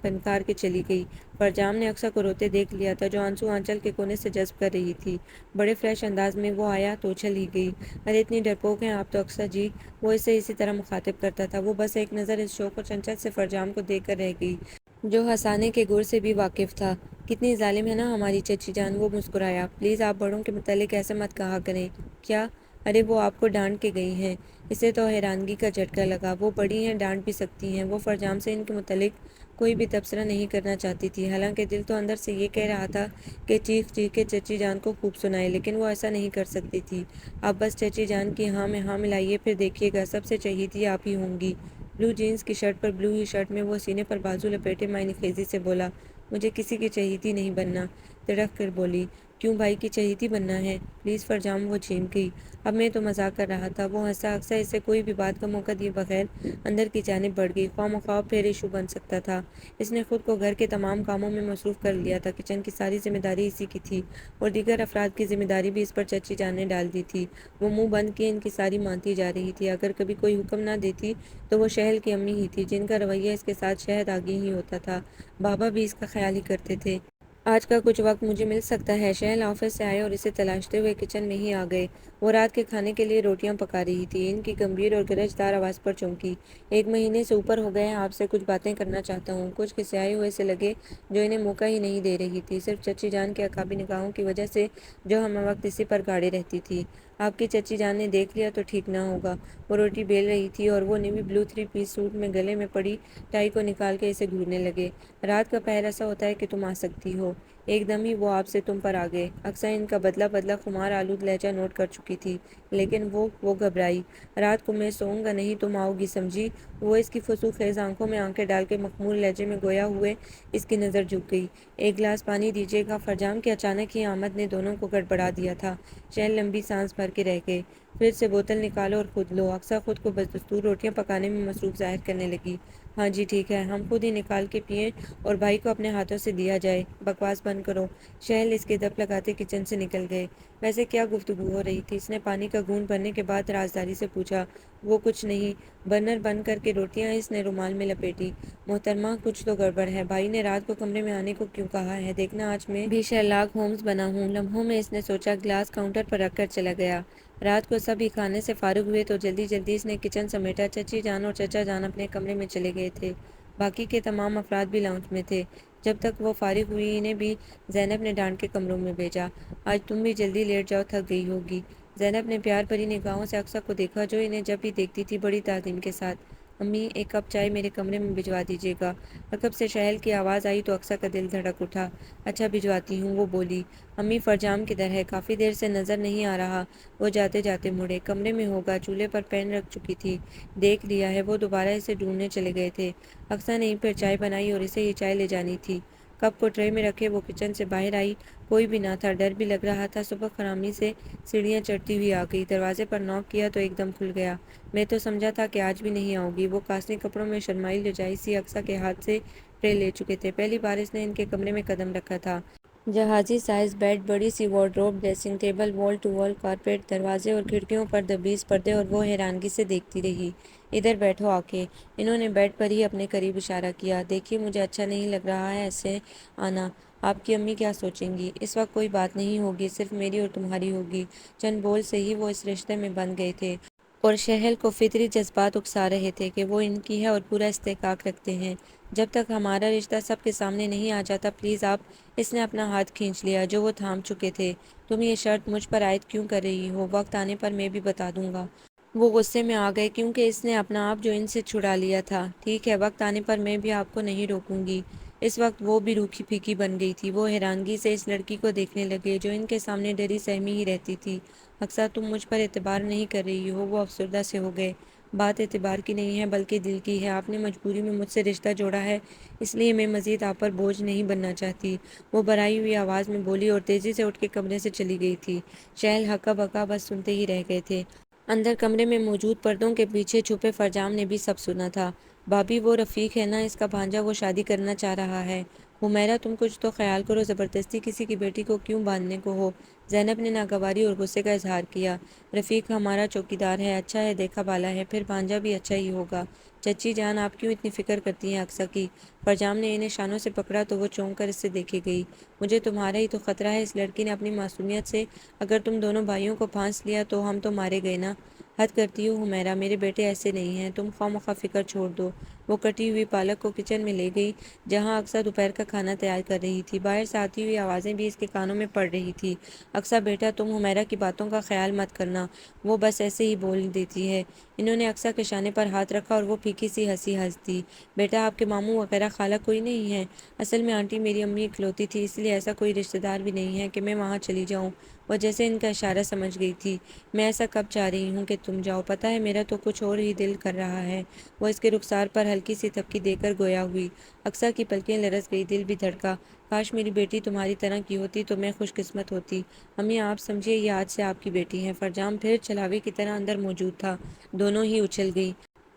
فنکار کے چلی گئی۔ فرجام نے اقصیٰ کو روتے دیکھ لیا تھا جو آنسو آنچل کے کونے سے جذب کر رہی تھی۔ بڑے فریش انداز میں وہ آیا تو چل ہی گئی۔ ارے اتنی ڈرپوک ہیں آپ تو اقصیٰ جی، وہ اسے اسی طرح مخاطب کرتا تھا۔ وہ بس ایک نظر اس شوخ و چنچل سے فرجام کو دیکھ کر رہ گئی جو ہنسانے کے گر سے بھی واقف تھا۔ کتنی ظالم ہے نا ہماری چچی جان، وہ مسکرایا۔ پلیز آپ بڑوں کے متعلق ایسے مت کہا کریں۔ کیا؟ ارے وہ آپ کو ڈانٹ کے گئی ہیں۔ اسے تو حیرانگی کا جھٹکا لگا۔ وہ بڑی ہیں، ڈانٹ بھی سکتی ہیں۔ وہ فرجام سے ان کے متعلق کوئی بھی تبصرہ نہیں کرنا چاہتی تھی، حالانکہ دل تو اندر سے یہ کہہ رہا تھا کہ چیخ چیخ کے چچی جان کو خوب سنائے، لیکن وہ ایسا نہیں کر سکتی تھی۔ آپ بس چچی جان کی ہاں میں ہاں ملائیے، پھر دیکھیے گا سب سے چہیتی آپ ہی ہوں گی۔ بلو جینس کی شرٹ پر بلو ہی شرٹ میں وہ سینے پر بازو لپیٹے معنی خیزی سے بولا، مجھے کسی کی چہیتی نہیں بننا۔ تڑک کر بولی، کیوں بھائی کی چہیتی بننا ہے؟ پلیز فرجام۔ وہ چیم گئی، اب میں تو مذاق کر رہا تھا۔ وہ ہنسا۔ اکثر اسے کوئی بھی بات کا موقع دیے بغیر اندر کی جانب بڑھ گئی، خواہ مخواہ پھر ایشو بن سکتا تھا۔ اس نے خود کو گھر کے تمام کاموں میں مصروف کر لیا تھا، کچن کی ساری ذمہ داری اسی کی تھی، اور دیگر افراد کی ذمہ داری بھی اس پر چچی جان نے ڈال دی تھی۔ وہ منہ بند کیے ان کی ساری مانتی جا رہی تھی۔ اگر کبھی کوئی حکم نہ دیتی تو وہ شہل کی امی ہی تھی، جن کا رویہ اس کے ساتھ شہد آگے ہی ہوتا تھا۔ بابا بھی اس کا خیال ہی کرتے تھے۔ آج کا کچھ وقت مجھے مل سکتا ہے؟ شہل آفس سے آئے اور اسے تلاشتے ہوئے کچن میں ہی آ گئے۔ وہ رات کے کھانے کے لیے روٹیاں پکا رہی تھی۔ ان کی گمبھیر اور گرج دار آواز پر چونکی، 1 مہینے سے اوپر ہو گئے ہیں، آپ سے کچھ باتیں کرنا چاہتا ہوں۔ کچھ کھسیائے ہوئے سے لگے، جو انہیں موقع ہی نہیں دے رہی تھی، صرف چچی جان کے عقابی نگاہوں کی وجہ سے جو ہمہ وقت اسی پر گاڑے رہتی تھی۔ آپ کی چچی جان نے دیکھ لیا تو ٹھیک نہ ہوگا۔ وہ روٹی بیل رہی تھی اور وہ نیوی بلو 3 پیس سوٹ میں گلے میں پڑی ٹائی کو نکال کے اسے گھورنے لگے۔ رات کا پہر ایسا ہوتا ہے کہ تم آ سکتی ہو۔ ایک دم ہی وہ آپ سے تم پر آ گئے۔ اکثر ان کا بدلہ بدلہ خمار آلود لہجہ نوٹ کر چکی تھی، لیکن وہ گھبرائی۔ رات کو میں سوؤں گا نہیں، تم آؤ گی، سمجھی؟ وہ اس کی فسوس خیز آنکھوں میں آنکھیں ڈال کے مخمور لہجے میں گویا ہوئے اس کی نظر جھک گئی۔ 1 گلاس پانی دیجیے گا؟ فرجام کی اچانک ہی آمد نے دونوں کو گڑبڑا دیا تھا۔ شہل لمبی سانس بھر کے رہ گئے۔ پھر سے بوتل نکالو اور خود لو۔ اکثر خود کو بدستور روٹیاں پکانے میں مصروف ظاہر کرنے لگی۔ ہاں جی ٹھیک ہے، ہم خود ہی نکال کے پئیں اور بھائی کو اپنے ہاتھوں سے دیا جائے۔ بکواس بند کرو۔ شہل اس کے دپ لگاتے کچن سے نکل گئے۔ ویسے کیا گفتگو ہو رہی تھی؟ اس نے پانی کا گھونٹ بھرنے کے بعد رازداری سے پوچھا۔ وہ کچھ نہیں۔ برنر بند کر کے روٹیاں اس نے رومال میں لپیٹی۔ محترمہ کچھ تو گڑبڑ ہے۔ بھائی نے رات کو کمرے میں آنے کو کیوں کہا ہے؟ دیکھنا آج میں بھی شرلاک ہومز بنا ہوں۔ لمحوں میں اس نے سوچا۔ گلاس کاؤنٹر پر رکھ کر چلا گیا۔ رات کو سب ہی کھانے سے فارغ ہوئے تو جلدی جلدی اس نے کچن سمیٹا۔ چچی جان اور چچا جان اپنے کمرے میں چلے گئے تھے، باقی کے تمام افراد بھی لاؤنج میں تھے۔ جب تک وہ فارغ ہوئی انہیں بھی زینب نے ڈانٹ کے کمروں میں بھیجا۔ آج تم بھی جلدی لیٹ جاؤ، تھک گئی ہوگی۔ زینب نے پیار بھری نگاہوں سے اقصیٰ کو دیکھا، جو انہیں جب بھی دیکھتی تھی بڑی تعظیم کے ساتھ۔ امی، 1 کپ چائے میرے کمرے میں بھجوا دیجیے گا۔ رکب سے شہل کی آواز آئی تو اقصیٰ کا دل دھڑک اٹھا۔ اچھا بھجواتی ہوں، وہ بولی۔ امی فرجام کدھر ہے؟ کافی دیر سے نظر نہیں آ رہا۔ وہ جاتے جاتے مڑے، کمرے میں ہوگا، چولہے پر پین رکھ چکی تھی، دیکھ لیا ہے۔ وہ دوبارہ اسے ڈھونڈنے چلے گئے تھے۔ اقصیٰ نے ہی پھر چائے بنائی اور اسے ہی چائے لے جانی تھی۔ کپ کو ٹرے میں رکھے وہ کچن سے باہر آئی۔ کوئی بھی نہ تھا، ڈر بھی لگ رہا تھا۔ صبح خرامی سے سیڑھیاں چڑھتی ہوئی آ گئی، دروازے پر نوک کیا تو ایک دم کھل گیا۔ میں تو سمجھا تھا کہ آج بھی نہیں آؤ گی۔ وہ کاسنی کپڑوں میں شرمائی لجائی سی اقصیٰ کے ہاتھ سے ٹرے لے چکے تھے۔ پہلی بار اس نے ان کے کمرے میں قدم رکھا تھا۔ جہازی سائز بیڈ، بڑی سی وارڈروب، ڈریسنگ ٹیبل، وال ٹو وال کارپیٹ، دروازے اور کھڑکیوں پر دبیز پردے، اور وہ حیرانگی سے دیکھتی رہی۔ ادھر بیٹھو آ کے۔ انہوں نے بیڈ پر ہی اپنے قریب اشارہ کیا۔ دیکھیے مجھے اچھا نہیں لگ رہا ہے ایسے آنا، آپ کی امی کیا سوچیں گی؟ اس وقت کوئی بات نہیں ہوگی، صرف میری اور تمہاری ہوگی۔ چند بول سے ہی وہ اس رشتے میں بندھ گئے تھے، اور شہل کو فطری جذبات اکسا رہے تھے کہ وہ ان کی ہے اور پورا استحقاق رکھتے ہیں۔ جب تک ہمارا رشتہ سب کے سامنے نہیں آ جاتا پلیز آپ۔ اس نے اپنا ہاتھ کھینچ لیا جو وہ تھام چکے تھے۔ تم یہ شرط مجھ پر عائد کیوں کر رہی ہو؟ وقت آنے پر میں بھی بتا دوں گا۔ وہ غصے میں آ گئے کیونکہ اس نے اپنا آپ جو ان سے چھڑا لیا تھا۔ ٹھیک ہے، وقت آنے پر میں بھی آپ کو نہیں روکوں گی۔ اس وقت وہ بھی روکھی پھیکی بن گئی تھی۔ وہ حیرانگی سے اس لڑکی کو دیکھنے لگے جو ان کے سامنے ڈری سہمی ہی رہتی تھی۔ اقصیٰ تم مجھ پر اعتبار نہیں کر رہی ہو؟ وہ افسردہ سے ہو گئے۔ بات اعتبار کی نہیں ہے بلکہ دل کی ہے۔ آپ نے مجبوری میں مجھ سے رشتہ جوڑا ہے، اس لیے میں مزید آپ پر بوجھ نہیں بننا چاہتی، وہ بھرائی ہوئی آواز میں بولی اور تیزی سے اٹھ کے کمرے سے چلی گئی تھی۔ شہل ہکا بکا بس سنتے ہی رہ گئے تھے۔ اندر کمرے میں موجود پردوں کے پیچھے چھپے فرجام نے بھی سب سنا تھا۔ بھابھی وہ رفیق ہے نا، اس کا بھانجا، وہ شادی کرنا چاہ رہا ہے۔ حمیرہ تم کچھ تو خیال کرو، زبردستی کسی کی بیٹی کو کیوں باندھنے کو ہو؟ زینب نے ناگواری اور غصے کا اظہار کیا۔ رفیق ہمارا چوکیدار ہے، اچھا ہے، دیکھا بالا ہے، پھر بھانجا بھی اچھا ہی ہوگا۔ چچی جان آپ کیوں اتنی فکر کرتی ہیں اقصیٰ کی؟ فرجام نے انہیں شانوں سے پکڑا تو وہ چونک کر اس سے دیکھی گئی۔ مجھے تمہارا ہی تو خطرہ ہے، اس لڑکی نے اپنی معصومیت سے اگر تم دونوں بھائیوں کو پھانس لیا تو ہم تو مارے گئے نا۔ حد کرتی ہو حمیرہ، میرے بیٹے ایسے نہیں ہیں، تم خواہ مخواہ فکر چھوڑ دو۔ وہ کٹی ہوئی پالک کو کچن میں لے گئی جہاں اقصیٰ دوپہر کا کھانا تیار کر رہی تھی۔ باہر سے آتی ہوئی آوازیں بھی اس کے کانوں میں پڑ رہی تھی۔ اقصیٰ بیٹا، تم حمیرہ کی باتوں کا خیال مت کرنا، وہ بس ایسے ہی بول دیتی ہے۔ انہوں نے اقصیٰ کے شانے پر ہاتھ رکھا اور وہ پھیکی سی ہنسی ہنس دی۔ بیٹا، آپ کے ماموں وغیرہ خالہ کوئی نہیں ہے؟ اصل میں آنٹی میری امی اکلوتی تھی، اس لیے ایسا کوئی رشتہ دار بھی نہیں ہے کہ میں وہاں چلی جاؤں۔ وہ جیسے ان کا اشارہ سمجھ گئی تھی۔ میں ایسا کب چاہ رہی ہوں کہ تم جاؤ، پتہ ہے میرا تو کچھ اور ہی دل کر رہا ہے۔ وہ اس کے رخسار پر ہلکی سی تھپکی دے کر گویا ہوئی۔ اقصیٰ کی پلکیں لرز گئی، دل بھی دھڑکا۔ کاش میری بیٹی تمہاری طرح کی ہوتی تو میں خوش قسمت ہوتی۔ امی آپ سمجھیے یہ آج سے آپ کی بیٹی ہے۔ فرجام پھر چھلاوے کی طرح اندر موجود تھا۔ دونوں ہی اچھل گئی۔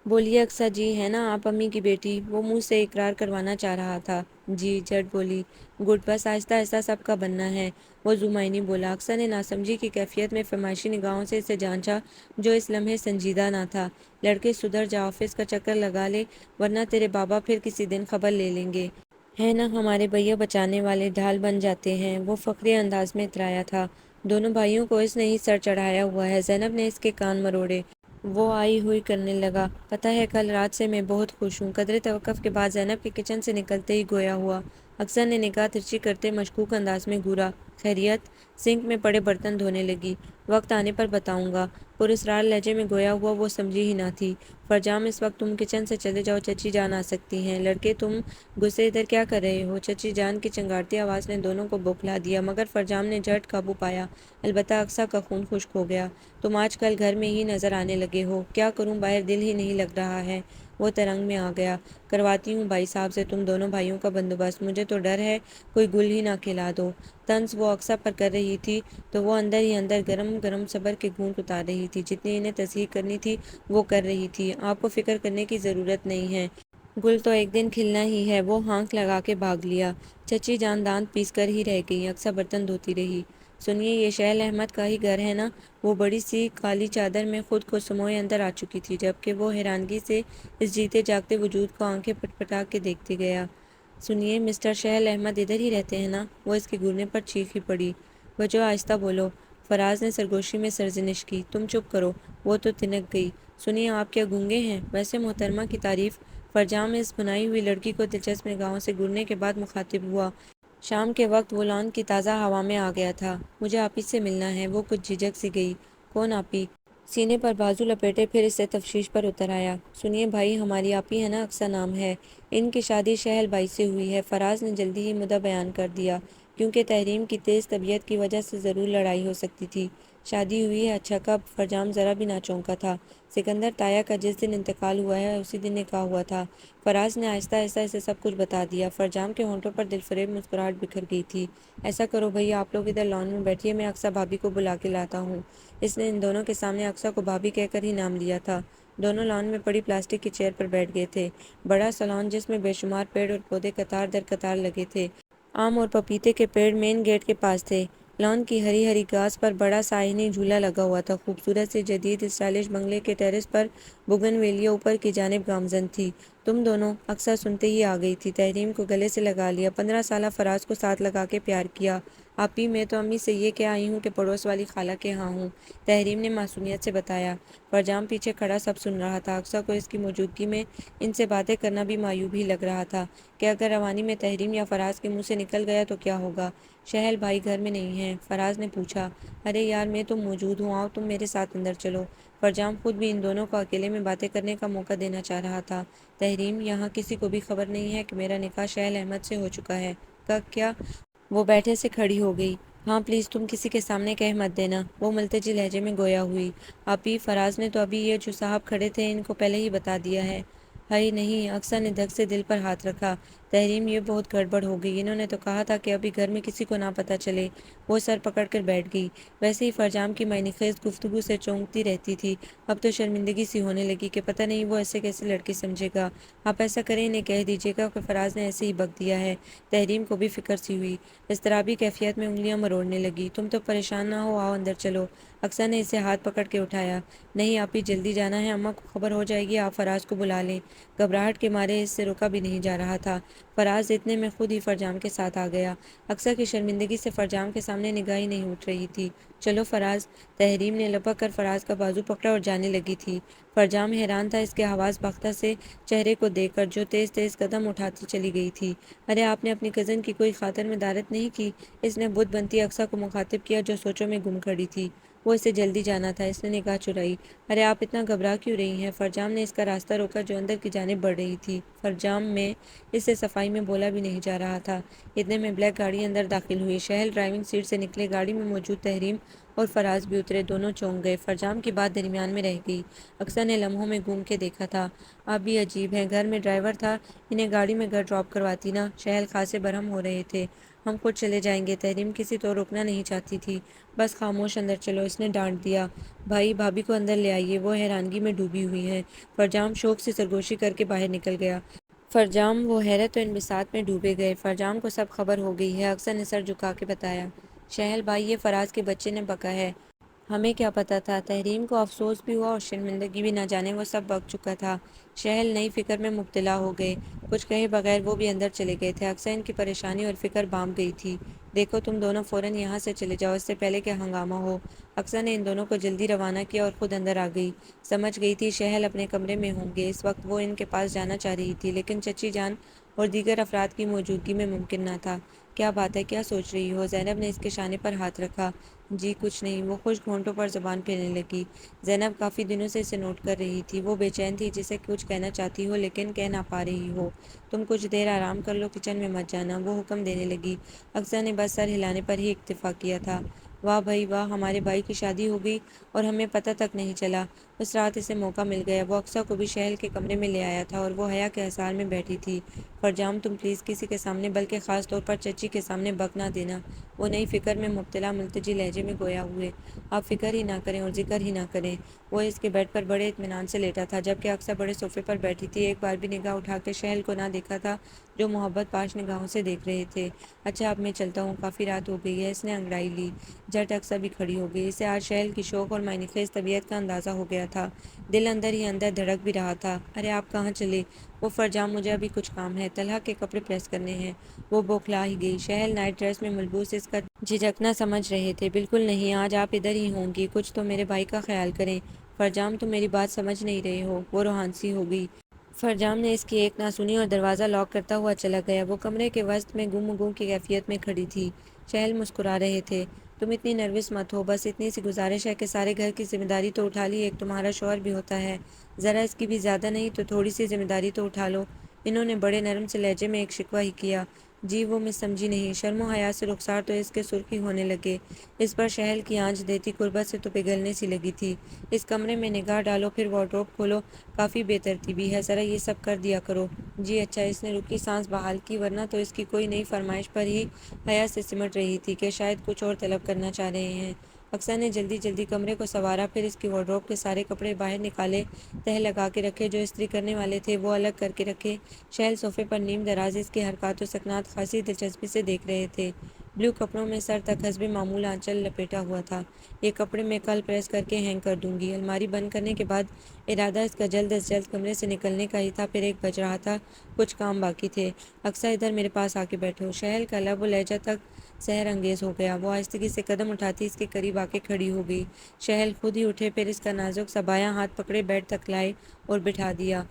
بولیے اقصیٰ جی، ہے نا آپ امی کی بیٹی؟ وہ منہ سے اقرار کروانا چاہ رہا تھا۔ جی، جھٹ بولی۔ گڈ، بس آہستہ آہستہ سب کا بننا ہے، وہ ذومعنی بولا۔ اقصیٰ نے ناسمجھی کی کیفیت میں فرمائشی نگاہوں سے اسے جانچا جو اس لمحے سنجیدہ نہ تھا۔ لڑکے سدھر جا، آفس کا چکر لگا لے ورنہ تیرے بابا پھر کسی دن خبر لے لیں گے۔ ہے نا ہمارے بھیا بچانے والے ڈھال بن جاتے ہیں، وہ فخری انداز میں اترایا تھا۔ دونوں بھائیوں کو اس نے ہی سر چڑھایا ہوا ہے۔ زینب نے اس کے کان مروڑے۔ وہ آئی ہوئی کرنے لگا۔ پتہ ہے کل رات سے میں بہت خوش ہوں۔ قدرے توقف کے بعد زینب کے کچن سے نکلتے ہی گویا ہوا۔ اقصیٰ نے نگاہ ترچھی کرتے مشکوک انداز میں گھورا۔ خیریت؟ سنک میں پڑے برتن دھونے لگی۔ وقت آنے پر بتاؤں گا، پراسرار لہجے میں گویا ہوا۔ وہ سمجھی ہی نہ تھی۔ فرجام اس وقت تم کچن سے چلے جاؤ، چچی جان آ سکتی ہیں۔ لڑکے تم غصے ادھر کیا کر رہے ہو؟ چچی جان کی چنگاڑتی آواز نے دونوں کو بوکھلا دیا، مگر فرجام نے جھٹ قابو پایا۔ البتہ اقصیٰ کا خون خشک ہو گیا۔ تم آج کل گھر میں ہی نظر آنے لگے ہو۔ کیا کروں، باہر دل ہی نہیں لگ رہا ہے۔ وہ ترنگ میں آ گیا۔ کرواتی ہوں بھائی صاحب سے تم دونوں بھائیوں کا بندوبست، مجھے تو ڈر ہے کوئی گل ہی نہ کھلا دو۔ طنز وہ اقصیٰ پر کر رہی تھی تو وہ اندر ہی اندر گرم گرم صبر کے گھونٹ اتار رہی تھی۔ جتنی انہیں تصحیح کرنی تھی وہ کر رہی تھی۔ آپ کو فکر کرنے کی ضرورت نہیں ہے، گل تو ایک دن کھلنا ہی ہے۔ وہ ہانک لگا کے بھاگ لیا۔ چچی جان دانت پیس کر ہی رہ گئی۔ اقصیٰ برتن دھوتی رہی۔ سنیے، یہ شہل احمد کا ہی گھر ہے نا؟ وہ بڑی سی کالی چادر میں خود کو سموئے اندر آ چکی تھی، جبکہ وہ حیرانگی سے اس جیتے جاگتے وجود کو آنکھیں پٹ پٹا کے دیکھتے گیا۔ سنیے، مسٹر شہل احمد ادھر ہی رہتے ہیں نا؟ وہ اس کے گھورنے پر چیخ ہی پڑی۔ بچو، آہستہ بولو، فراز نے سرگوشی میں سرزنش کی۔ تم چپ کرو، وہ تو تنک گئی۔ سنیے، آپ کیا گونگے ہیں؟ ویسے محترمہ کی تعریف۔ فرجام اس بنائی ہوئی لڑکی کو دلچسپ نگاہوں سے گھورنے کے بعد مخاطب ہوا۔ شام کے وقت وہ لان کی تازہ ہوا میں آ گیا تھا۔ مجھے آپی سے ملنا ہے۔ وہ کچھ جھجک سی گئی۔ کون آپی؟ سینے پر بازو لپیٹے پھر اس سے تفتیش پر اتر آیا۔ سنیے بھائی، ہماری آپی ہے نا، اقصیٰ نام ہے۔ ان کی شادی شہل بھائی سے ہوئی ہے۔ فراز نے جلدی ہی مدعا بیان کر دیا، کیونکہ تحریم کی تیز طبیعت کی وجہ سے ضرور لڑائی ہو سکتی تھی۔ شادی ہوئی ہے؟ اچھا، کب؟ فرجام ذرا بھی نہ چونکا تھا۔ سکندر تایا کا جس دن انتقال ہوا ہے اسی دن نکاح ہوا تھا۔ فراز نے آہستہ آہستہ اسے سب کچھ بتا دیا۔ فرجام کے ہونٹوں پر دل فریب مسکراہٹ بکھر گئی تھی۔ ایسا کرو بھیا، آپ لوگ ادھر لان میں بیٹھیے، میں اقصیٰ بھابھی کو بلا کے لاتا ہوں۔ اس نے ان دونوں کے سامنے اقصیٰ کو بھابھی کہہ کر ہی نام لیا تھا۔ دونوں لان میں پڑی پلاسٹک کی چیئر پر بیٹھ گئے تھے۔ بڑا سا لان جس میں بے شمار پیڑ اور پودے قطار در قطار لگے تھے۔ آم اور پپیتے کے پیڑ مین گیٹ کے پاس تھے۔ لان کی ہری ہری گھاس پر بڑا سا آئینی جھولا لگا ہوا تھا۔ خوبصورت سے جدید اسٹائلش بنگلے کے ٹیرس پر بوگن ویلیہ اوپر کی جانب گامزن تھی۔ تم دونوں؟ اقصیٰ سنتے ہی آ گئی تھی۔ تحریم کو گلے سے لگا لیا۔ 15 سالہ فراز کو ساتھ لگا کے پیار کیا۔ آپی، میں تو امی سے یہ کہہ آئی ہوں کہ پڑوس والی خالہ کے ہاں ہوں، تحریم نے معصومیت سے بتایا۔ فرجام پیچھے کھڑا سب سن رہا تھا۔ اقصیٰ کو اس کی موجودگی میں ان سے باتیں کرنا بھی معیوب ہی لگ رہا تھا کہ اگر روانی میں تحریم یا فراز کے منہ سے نکل گیا تو کیا ہوگا۔ شہل بھائی گھر میں نہیں ہیں؟ فراز نے پوچھا۔ ارے یار، میں تو موجود ہوں، آؤ تم میرے ساتھ اندر چلو۔ فرجام خود بھی ان دونوں کو اکیلے میں باتیں کرنے کا موقع دینا چاہ رہا تھا۔ تحریم، یہاں کسی کو بھی خبر نہیں ہے کہ میرا نکاح شہل احمد سے ہو چکا ہے۔ کیا؟ وہ بیٹھے سے کھڑی ہو گئی۔ ہاں پلیز، تم کسی کے سامنے کہہ مت دینا، وہ ملتجی لہجے میں گویا ہوئی۔ آپی، فراز نے تو ابھی یہ جو صاحب کھڑے تھے ان کو پہلے ہی بتا دیا ہے۔ ہائے نہیں، اقصیٰ نے دھک سے دل پر ہاتھ رکھا۔ تحریم، یہ بہت گڑبڑ ہو گئی، انہوں نے تو کہا تھا کہ ابھی گھر میں کسی کو نہ پتہ چلے۔ وہ سر پکڑ کر بیٹھ گئی۔ ویسے ہی فرجام کی معنی خیز گفتگو سے چونکتی رہتی تھی، اب تو شرمندگی سی ہونے لگی کہ پتہ نہیں وہ ایسے کیسے لڑکے سمجھے گا۔ آپ ایسا کریں، انہیں کہہ دیجیے گا کہ فراز نے ایسے ہی بک دیا ہے۔ تحریم کو بھی فکر سی ہوئی، اضطرابی کیفیت میں انگلیاں مروڑنے لگی۔ تم تو پریشان نہ ہو، آؤ اندر چلو۔ اقصیٰ نے اسے ہاتھ پکڑ کے اٹھایا۔ نہیں آپی، جلدی جانا ہے، اماں کو خبر ہو جائے گی، آپ فراز کو بلا لیں۔ گھبراہٹ کے مارے اس سے روکا بھی نہیں جا رہا تھا۔ فراز اتنے میں خود ہی فرجام کے ساتھ آ گیا۔ اقصیٰ کی شرمندگی سے فرجام کے سامنے نگاہ ہی نہیں اٹھ رہی تھی۔ چلو فراز، تحریم نے لپک کر فراز کا بازو پکڑا اور جانے لگی تھی۔ فرجام حیران تھا اس کے حواس باختہ سے چہرے کو دیکھ کر جو تیز تیز قدم اٹھاتی چلی گئی تھی۔ ارے آپ نے اپنی کزن کی کوئی خاطر مدارت نہیں کی؟ اس نے بت بنتی اقصیٰ کو مخاطب کیا جو سوچوں میں گم کھڑی تھی۔ وہ اسے جلدی جانا تھا، اس نے نگاہ چرائی۔ ارے آپ اتنا گھبرا کیوں رہی ہیں؟ فرجام نے اس کا راستہ روکا جو اندر کی جانب بڑھ رہی تھی۔ فرجام میں اس سے صفائی میں بولا بھی نہیں جا رہا تھا۔ اتنے میں بلیک گاڑی اندر داخل ہوئی۔ شہل ڈرائیونگ سیٹ سے نکلے، گاڑی میں موجود تحریم اور فراز بھی اترے، دونوں چونک گئے۔ فرجام کی بات درمیان میں رہ گئی۔ اقصیٰ نے لمحوں میں گھوم کے دیکھا تھا۔ آپ بھی عجیب ہیں، گھر میں ڈرائیور تھا، انہیں گاڑی میں گھر ڈراپ کرواتی نا۔ شہل خاصے برہم ہو رہے تھے۔ ہم خود چلے جائیں گے، تحریم کسی طور رکنا نہیں چاہتی تھی۔ بس خاموش اندر چلو، اس نے ڈانٹ دیا۔ بھائی بھابھی کو اندر لے آئیے، وہ حیرانگی میں ڈوبی ہوئی ہیں۔ فرجام شوق سے سرگوشی کر کے باہر نکل گیا۔ فرجام وہ حیرت و انبساط میں ڈوبے گئے۔ فرجام کو سب خبر ہو گئی ہے، اقصیٰ نے سر جھکا کے بتایا۔ شہل بھائی، یہ فراز کے بچے نے بکا ہے، ہمیں کیا پتہ تھا؟ تحریم کو افسوس بھی ہوا اور شرمندگی بھی، نہ جانے وہ سب بک چکا تھا۔ شہل نئی فکر میں مبتلا ہو گئے۔ کچھ کہے بغیر وہ بھی اندر چلے گئے تھے۔ اقصیٰ ان کی پریشانی اور فکر بانپ گئی تھی۔ دیکھو تم دونوں فوراً یہاں سے چلے جاؤ، اس سے پہلے کہ ہنگامہ ہو۔ اقصیٰ نے ان دونوں کو جلدی روانہ کیا اور خود اندر آ گئی۔ سمجھ گئی تھی شہل اپنے کمرے میں ہوں گے، اس وقت وہ ان کے پاس جانا چاہ رہی تھی، لیکن چچی جان اور دیگر افراد کی موجودگی میں ممکن نہ تھا۔ کیا بات ہے، کیا سوچ رہی ہو؟ زینب نے اس کے شانے پر ہاتھ رکھا۔ جی کچھ نہیں، وہ خشک ہونٹوں پر زبان پھیرنے لگی۔ زینب کافی دنوں سے اسے نوٹ کر رہی تھی۔ وہ بے چین تھی، جسے کچھ کہنا چاہتی ہو لیکن کہہ نہ پا رہی ہو۔ تم کچھ دیر آرام کر لو، کچن میں مت جانا، وہ حکم دینے لگی۔ اقصیٰ نے بس سر ہلانے پر ہی اکتفا کیا تھا۔ واہ بھائی واہ، ہمارے بھائی کی شادی ہو گئی اور ہمیں پتہ تک نہیں چلا۔ اس رات اسے موقع مل گیا۔ وہ اقصیٰ کو بھی شہل کے کمرے میں لے آیا تھا اور وہ حیا کے اثار میں بیٹھی تھی۔ فرجام تم پلیز کسی کے سامنے، بلکہ خاص طور پر چچی کے سامنے بک نہ دینا، وہ نئی فکر میں مبتلا ملتجی لہجے میں گویا ہوئے۔ آپ فکر ہی نہ کریں اور ذکر ہی نہ کریں۔ وہ اس کے بیڈ پر بڑے اطمینان سے لیٹا تھا، جبکہ اقصیٰ بڑے صوفے پر بیٹھی تھی۔ ایک بار بھی نگاہ اٹھا کے شہل کو نہ دیکھا تھا جو محبت پاش نگاہوں سے دیکھ رہے تھے۔ اچھا اب میں چلتا ہوں، کافی رات ہو گئی ہے، اس نے انگڑائی لی۔ جھٹ اقصیٰ بھی کھڑی ہو گئی۔ اسے آج شہل کی شوق اور معنی خیز طبیعت کا اندازہ ہو گیا تھا۔ دل اندر ہی اندر دھڑک بھی رہا تھا۔ ارے آپ کہاں چلے؟ وہ فرجام مجھے ابھی کچھ کام ہے، طلحہ کے کپڑے پریس کرنے ہیں۔ وہ بوکھلا ہی گئی۔ شہل نائٹ ڈریس میں ملبوس اس کا جھجکنا سمجھ رہے تھے۔ بالکل نہیں، آج آپ ادھر ہی ہوں گی، کچھ تو میرے بھائی کا خیال کریں۔ فرجام تم میری بات سمجھ نہیں رہے ہو، وہ روحانسی ہو گئی۔ فرجام نے اس کی ایک نہ سنی اور دروازہ لاک کرتا ہوا چلا گیا۔ وہ کمرے کے وسط میں گم گم کی کیفیت میں کھڑی تھی۔ شہل مسکرا رہے تھے۔ تم اتنی نروس مت ہو، بس اتنی سی گزارش ہے کہ سارے گھر کی ذمہ داری تو اٹھا لی، ایک تمہارا شوہر بھی ہوتا ہے، ذرا اس کی بھی زیادہ نہیں تو تھوڑی سی ذمہ داری تو اٹھا لو۔ انہوں نے بڑے نرم سے لہجے میں ایک شکوہ ہی کیا۔ جی وہ میں سمجھی نہیں۔ شرم و حیا سے رخسار تو اس کے سرخی ہونے لگے۔ اس پر شہل کی آنچ دیتی قربت سے تو پگھلنے سی لگی تھی۔ اس کمرے میں نگاہ ڈالو، پھر وارڈروب کھولو، کافی بے ترتیبی ہے، ذرا یہ سب کر دیا کرو۔ جی اچھا۔ اس نے رکی سانس بحال کی، ورنہ تو اس کی کوئی نئی فرمائش پر ہی حیا سے سمٹ رہی تھی کہ شاید کچھ اور طلب کرنا چاہ رہے ہیں۔ اقصیٰ نے جلدی جلدی کمرے کو سنوارا، پھر اس کی وارڈروب کے سارے کپڑے باہر نکالے، تہہ لگا کے رکھے، جو استری کرنے والے تھے وہ الگ کر کے رکھے۔ شہل صوفے پر نیم دراز اس کے حرکات و سکنات خاصی دلچسپی سے دیکھ رہے تھے۔ بلیو کپڑوں میں سر تک حسب معمول آنچل لپیٹا ہوا تھا۔ یہ کپڑے میں کل پریس کر کے ہینگ کر دوں گی۔ الماری بند کرنے کے بعد ارادہ اس کا جلد از جلد کمرے سے نکلنے کا ہی تھا، پھر 1 بج رہا تھا، کچھ کام باقی تھے۔ اقصیٰ ادھر میرے پاس آ کے بیٹھو۔ شہل کا لب و لہجہ تک سحر انگیز ہو گیا۔ وہ آہستگی سے قدم اٹھاتی اس کے قریب آ کے کھڑی ہو گئی۔ شہل خود ہی اٹھے، پھر اس کا نازک سا بایاں ہاتھ پکڑے بیڈ تک لائے اور بٹھا دیا۔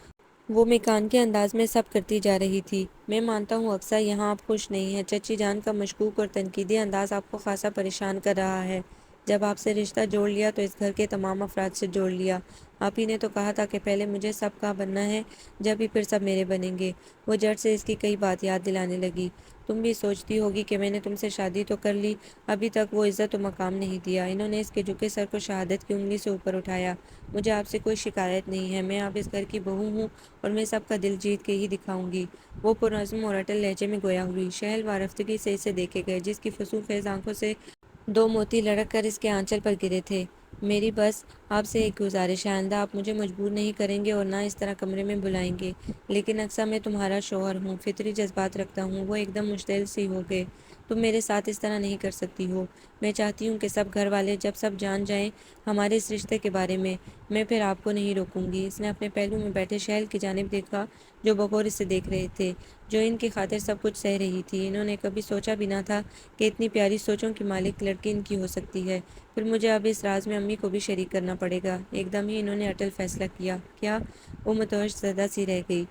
وہ مکان کے انداز میں سب کرتی جا رہی تھی۔ میں مانتا ہوں اقصیٰ، یہاں آپ خوش نہیں ہیں۔ چچی جان کا مشکوک اور تنقیدی انداز آپ کو خاصا پریشان کر رہا ہے۔ جب آپ سے رشتہ جوڑ لیا تو اس گھر کے تمام افراد سے جوڑ لیا۔ آپ ہی نے تو کہا تھا کہ پہلے مجھے سب کا بننا ہے، جب ہی پھر سب میرے بنیں گے۔ وہ جھٹ سے اس کی کئی بات یاد دلانے لگی۔ تم بھی سوچتی ہوگی کہ میں نے تم سے شادی تو کر لی، ابھی تک وہ عزت و مقام نہیں دیا۔ انہوں نے اس کے جھکے سر کو شہادت کی انگلی سے اوپر اٹھایا۔ مجھے آپ سے کوئی شکایت نہیں ہے، میں اب اس گھر کی بہو ہوں اور میں سب کا دل جیت کے ہی دکھاؤں گی۔ وہ پرعزم اور اٹل لہجے میں گویا ہوئی۔ شہل وارفتگی سے اسے دیکھے گئے، جس کی فسون خیز آنکھوں سے 2 موتی لڑک کر اس کے آنچل پر گرے تھے۔ میری بس آپ سے ایک گزارش ہے، آئندہ آپ مجھے مجبور نہیں کریں گے اور نہ اس طرح کمرے میں بلائیں گے۔ لیکن اقصیٰ میں تمہارا شوہر ہوں، فطری جذبات رکھتا ہوں۔ وہ ایک دم مشتعل سی ہو گئے۔ تم میرے ساتھ اس طرح نہیں کر سکتی ہو۔ میں چاہتی ہوں کہ سب گھر والے جب سب جان جائیں ہمارے اس رشتے کے بارے میں پھر آپ کو نہیں روکوں گی۔ اس نے اپنے پہلو میں بیٹھے شہل کی جانب دیکھا جو بغور اسے دیکھ رہے تھے، جو ان کی خاطر سب کچھ سہ رہی تھی۔ انہوں نے کبھی سوچا بھی نہ تھا کہ اتنی پیاری سوچوں کی مالک لڑکی ان کی ہو سکتی ہے۔ پھر مجھے اب اس راز میں امی کو بھی شریک کرنا پڑے گا۔ ایک دم ہی انہوں نے اٹل فیصلہ کیا۔ کیا؟ وہ متوجہ زدہ سی رہ گئی۔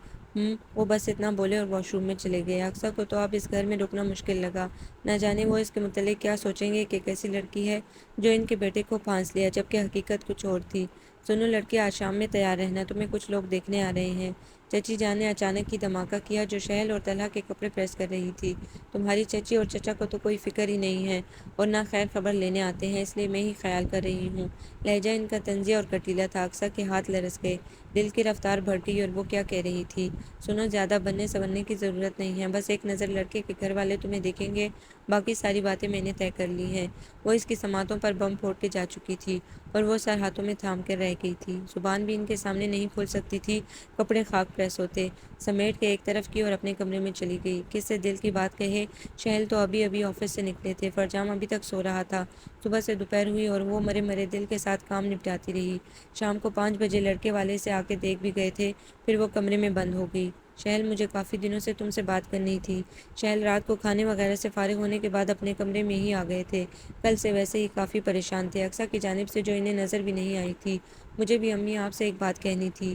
وہ بس اتنا بولے اور واش روم میں چلے گئے۔ اقصیٰ کو تو اب اس گھر میں رکنا مشکل لگا۔ نہ جانے وہ اس کے متعلق کیا سوچیں گے کہ کیسی لڑکی ہے جو ان کے بیٹے کو پھانس لیا، جبکہ حقیقت کچھ اور تھی۔ سنو لڑکی، آج شام میں تیار رہنا، تمہیں کچھ لوگ دیکھنے آ رہے ہیں۔ چچی جان نے اچانک ہی دھماکہ کیا جو شہل اور طلحہ کے کپڑے پریس کر رہی تھی۔ تمہاری چچی اور چچا کو تو کوئی فکر ہی نہیں ہے اور نہ خیر خبر لینے آتے ہیں، اس لیے میں ہی خیال کر رہی ہوں۔ لہجہ ان کا طنزیہ اور کٹیلا تھا۔ اقصیٰ کے ہاتھ لرز گئے، دل کی رفتار بڑھ گئی اور وہ کیا کہہ رہی تھی۔ سنو، زیادہ بننے سنورنے کی ضرورت نہیں ہے، بس ایک نظر لڑکے کے گھر والے تمہیں دیکھیں گے، باقی ساری باتیں میں نے طے کر لی ہیں۔ وہ اس کی سماعتوں پر بم پھوڑ کے جا چکی تھی اور وہ سر ہاتھوں میں تھام کر رہ گئی تھی۔ زبان بھی ان کے سامنے نہیں کھول سکتی تھی۔ کپڑے خاک پریس ہوتے سمیٹ کے ایک طرف کی اور اپنے کمرے میں چلی گئی۔ کس سے دل کی بات کہے، شہل تو ابھی ابھی آفس سے نکلے تھے، فرجام ابھی تک سو رہا تھا۔ صبح سے دوپہر ہوئی اور وہ مرے مرے دل کے ساتھ کام نپٹاتی رہی۔ شام کو 5 بجے لڑکے والے سے آ کے دیکھ بھی گئے تھے، پھر وہ کمرے میں بند ہو گئی۔ شہل، مجھے کافی دنوں سے تم سے بات کرنی تھی۔ شہل رات کو کھانے وغیرہ سے فارغ ہونے کے بعد اپنے کمرے میں ہی آ گئے تھے۔ کل سے ویسے ہی کافی پریشان تھے، اقصیٰ کی جانب سے جو انہیں نظر بھی نہیں آئی تھی۔ مجھے بھی امی آپ سے ایک بات کہنی تھی۔